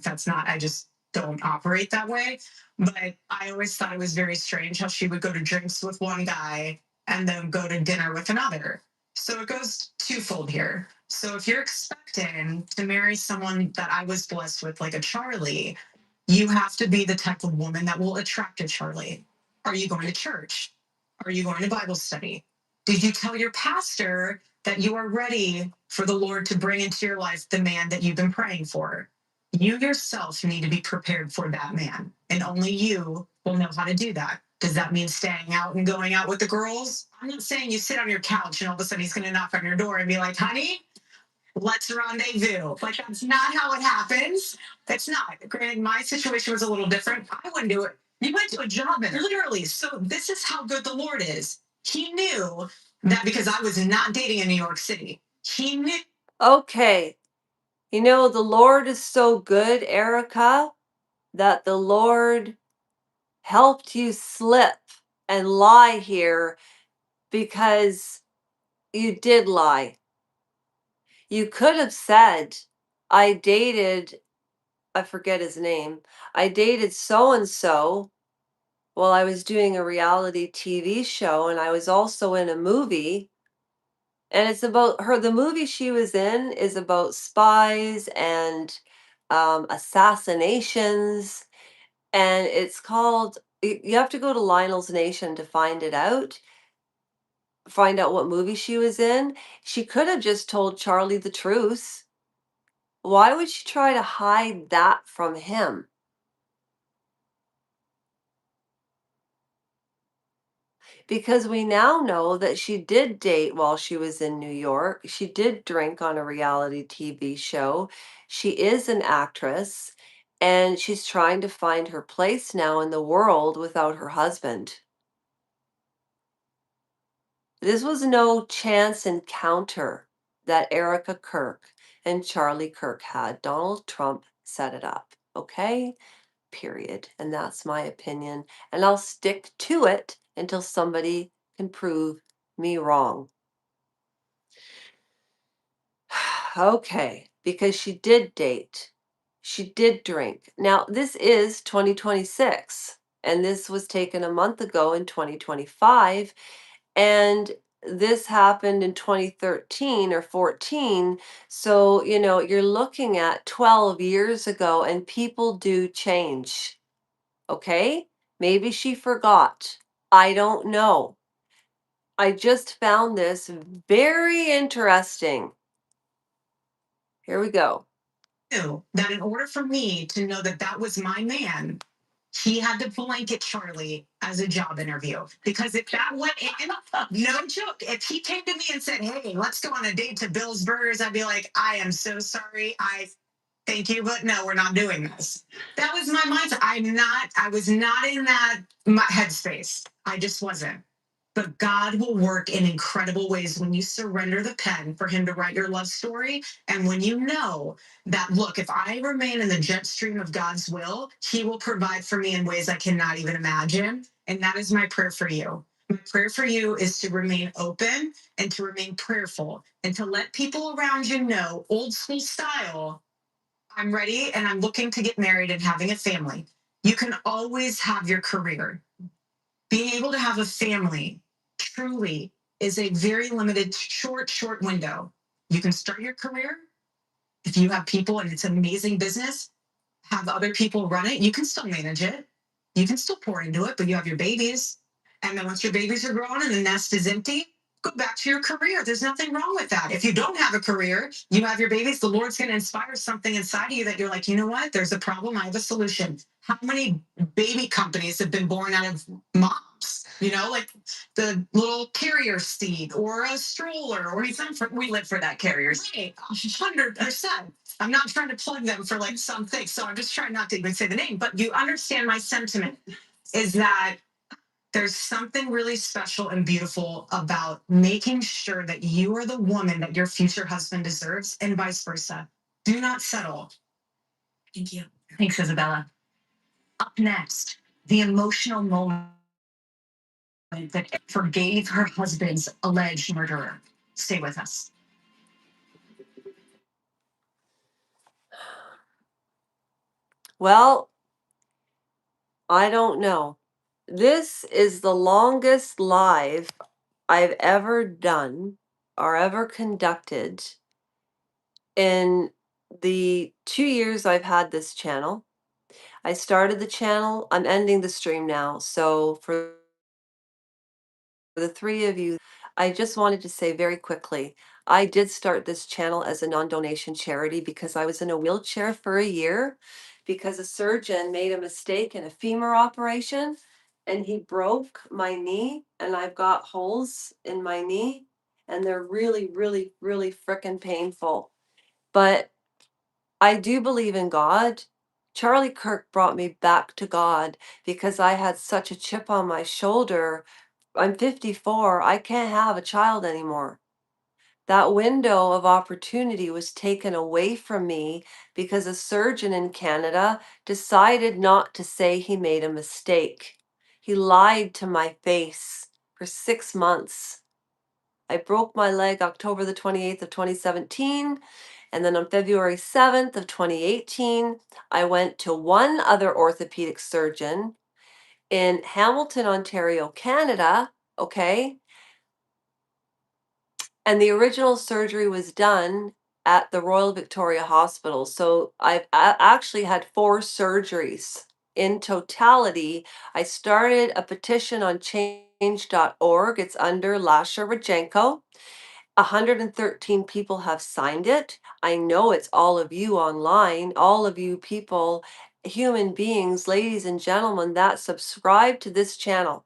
just don't operate that way. But I always thought it was very strange how she would go to drinks with one guy and then go to dinner with another. So it goes twofold here. So if you're expecting to marry someone that I was blessed with, like a Charlie, you have to be the type of woman that will attract a Charlie. Are you going to church? Are you going to Bible study? Did you tell your pastor that you are ready for the Lord to bring into your life the man that you've been praying for? You yourself need to be prepared for that man, and only you will know how to do that. Does that mean staying out and going out with the girls? I'm not saying you sit on your couch and all of a sudden he's going to knock on your door and be like, honey, let's rendezvous. Like, that's not how it happens. That's not. Granted, my situation was a little different. I wouldn't do it. You went to a job interview, literally. So this is how good the Lord is. He knew that because I was not dating in New York City. He knew. Okay. The Lord is so good, Erika, that the Lord helped you slip and lie here because you did lie. You could have said, I forget his name, I dated so and so while I was doing a reality TV show, and I was also in a movie. And it's about her. The movie she was in is about spies and assassinations. And it's called, you have to go to Lionel's Nation to find it out, find out what movie she was in. She could have just told Charlie the truth. Why would she try to hide that from him? Because we now know that she did date while she was in New York. She did drink on a reality TV show. She is an actress, and she's trying to find her place now in the world without her husband. This was no chance encounter that Erika Kirk and Charlie Kirk had. Donald Trump set it up. Okay? Period. And that's my opinion. And I'll stick to it until somebody can prove me wrong. Okay, because she did date. She did drink. Now, this is 2026, and this was taken a month ago in 2025. And this happened in 2013 or 14. So, you're looking at 12 years ago, and people do change. Okay? Maybe she forgot. I don't know. I just found this very interesting. Here we go. That in order for me to know that that was my man, he had to blanket Charlie as a job interview. Because if that went in, no joke, if he came to me and said, "Hey, let's go on a date to Bill's Burgers," I'd be like, "I am so sorry. I thank you, but no, we're not doing this." That was my mindset. I was not in that headspace. I just wasn't. But God will work in incredible ways when you surrender the pen for Him to write your love story. And when you know that, look, if I remain in the jet stream of God's will, He will provide for me in ways I cannot even imagine. And that is my prayer for you. My prayer for you is to remain open and to remain prayerful and to let people around you know, old school style, I'm ready and I'm looking to get married and having a family. You can always have your career. Being able to have a family truly is a very limited, short window. You can start your career if you have people and it's an amazing business, have other people run it. You can still manage it. You can still pour into it, but you have your babies. And then once your babies are grown and the nest is empty, go back to your career. There's nothing wrong with that. If you don't have a career, you have your babies, the Lord's going to inspire something inside of you that you're like, you know what? There's a problem. I have a solution. How many baby companies have been born out of moms? Like the little carrier seat or a stroller or something. We live for that carrier seat. 100%. I'm not trying to plug them for like something. So I'm just trying not to even say the name, but you understand my sentiment is that there's something really special and beautiful about making sure that you are the woman that your future husband deserves and vice versa. Do not settle. Thank you. Thanks, Isabella. Up next, the emotional moment that forgave her husband's alleged murderer. Stay with us. Well, I don't know. This is the longest live I've ever done or ever conducted in the 2 years I've had this channel. I started the channel, I'm ending the stream now. So for the three of you, I just wanted to say very quickly, I did start this channel as a non-donation charity because I was in a wheelchair for a year because a surgeon made a mistake in a femur operation and he broke my knee and I've got holes in my knee and they're really, really, really frickin' painful. But I do believe in God. Charlie Kirk brought me back to God because I had such a chip on my shoulder. I'm 54. I can't have a child anymore. That window of opportunity was taken away from me because a surgeon in Canada decided not to say he made a mistake. He lied to my face for 6 months. I broke my leg October the 28th of 2017. And then on February 7th of 2018, I went to one other orthopedic surgeon in Hamilton, Ontario, Canada. Okay. And the original surgery was done at the Royal Victoria Hospital. So I've actually had 4 surgeries in totality. I started a petition on change.org. It's under Lasha 113 people have signed it. I know it's all of you online, all of you people, human beings, ladies and gentlemen, that subscribe to this channel.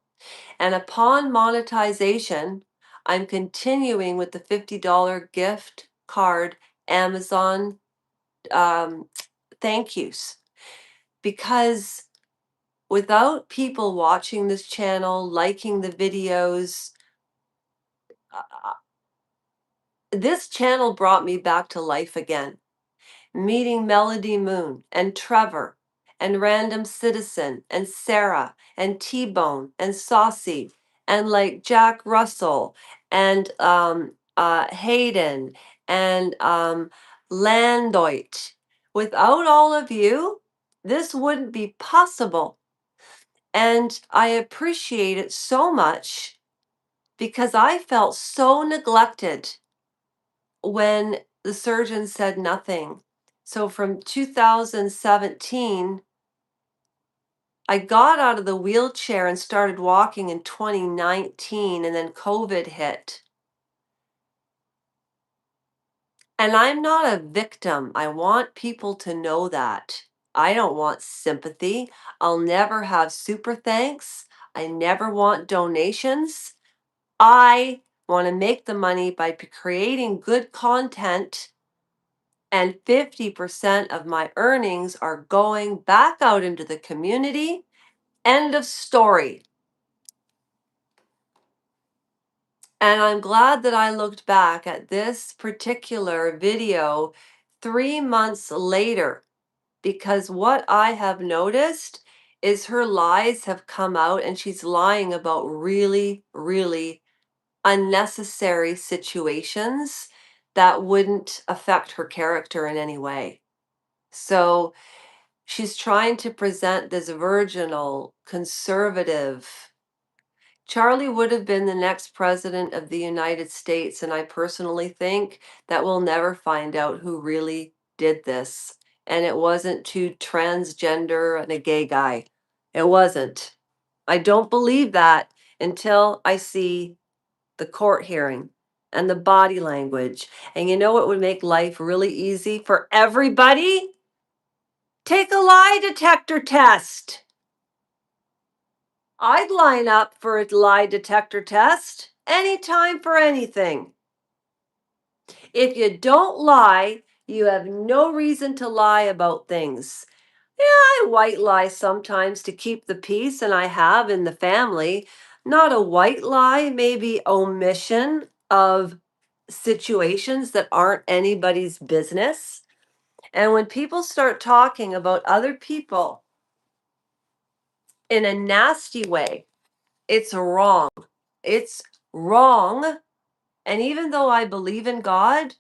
And upon monetization, I'm continuing with the $50 gift card Amazon thank yous. Because without people watching this channel, liking the videos, this channel brought me back to life again. Meeting Melody Moon and Trevor and Random Citizen and Sarah and T-Bone and Saucy and like Jack Russell and Hayden and Landoit. Without all of you, this wouldn't be possible. And I appreciate it so much because I felt so neglected when the surgeon said nothing. So from 2017, I got out of the wheelchair and started walking in 2019, and then COVID hit. And I'm not a victim. I want people to know that. I don't want sympathy. I'll never have super thanks. I never want donations. I want to make the money by creating good content, and 50% of my earnings are going back out into the community. End of story. And I'm glad that I looked back at this particular video 3 months later, because what I have noticed is her lies have come out and she's lying about really, really unnecessary situations that wouldn't affect her character in any way. So she's trying to present this virginal, conservative. Charlie would have been the next president of the United States, and I personally think that we'll never find out who really did this. And it wasn't two transgender and a gay guy. It wasn't. I don't believe that until I see the court hearing and the body language. And you know what would make life really easy for everybody? Take a lie detector test. I'd line up for a lie detector test anytime for anything. If you don't lie, you have no reason to lie about things. Yeah, I white lie sometimes to keep the peace, and I have in the family. Not a white lie, maybe omission of situations that aren't anybody's business. And when people start talking about other people in a nasty way, it's wrong. It's wrong. And even though I believe in God,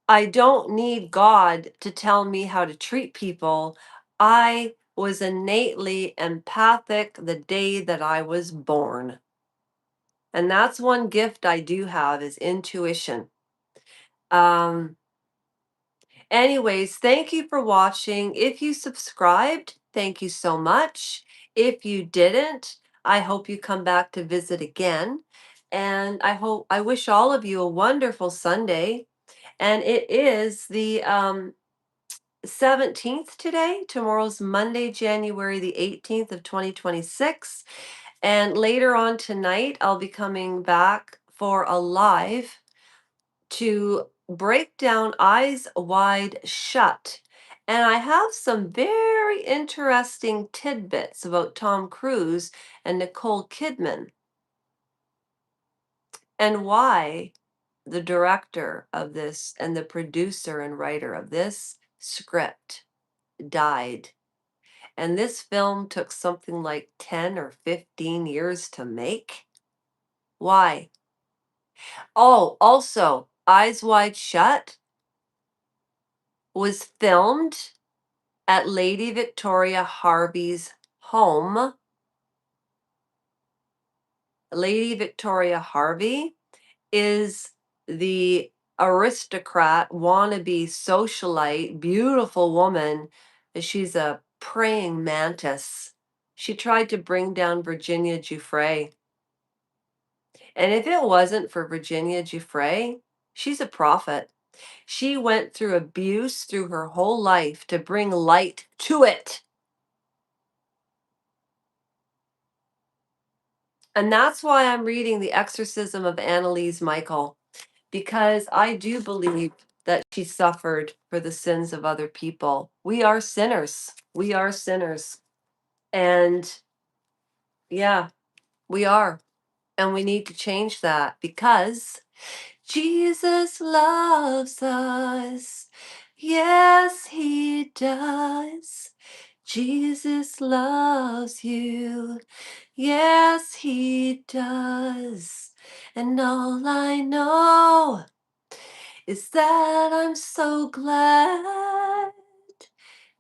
I don't need God to tell me how to treat people. I was innately empathic the day that I was born. And that's one gift I do have is intuition. Anyways, thank you for watching. If you subscribed, thank you so much. If you didn't, I hope you come back to visit again. And I wish all of you a wonderful Sunday. And it is the 17th today. Tomorrow's Monday, January the 18th of 2026. And later on tonight, I'll be coming back for a live to break down Eyes Wide Shut. And I have some very interesting tidbits about Tom Cruise and Nicole Kidman and why the director of this and the producer and writer of this script died. And this film took something like 10 or 15 years to make. Why? Oh, also, Eyes Wide Shut was filmed at Lady Victoria Harvey's home. Lady Victoria Harvey is the aristocrat, wannabe socialite, beautiful woman. She's a praying mantis. She tried to bring down Virginia Giuffre. And if it wasn't for Virginia Giuffre, she's a prophet. She went through abuse through her whole life to bring light to it. And that's why I'm reading The Exorcism of Annalise Michael, because I do believe that she suffered for the sins of other people. We are sinners. We are sinners. And yeah, we are. And we need to change that because Jesus loves us. Yes, he does. Jesus loves you. Yes, he does. And all I know is that I'm so glad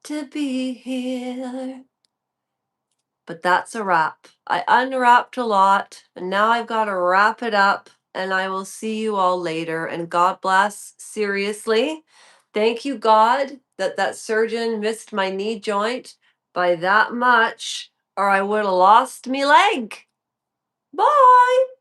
to be here. But that's a wrap. I unwrapped a lot, and now I've got to wrap it up. And I will see you all later. And God bless. Seriously. Thank you, God, that that surgeon missed my knee joint by that much, or I would have lost me leg. Bye.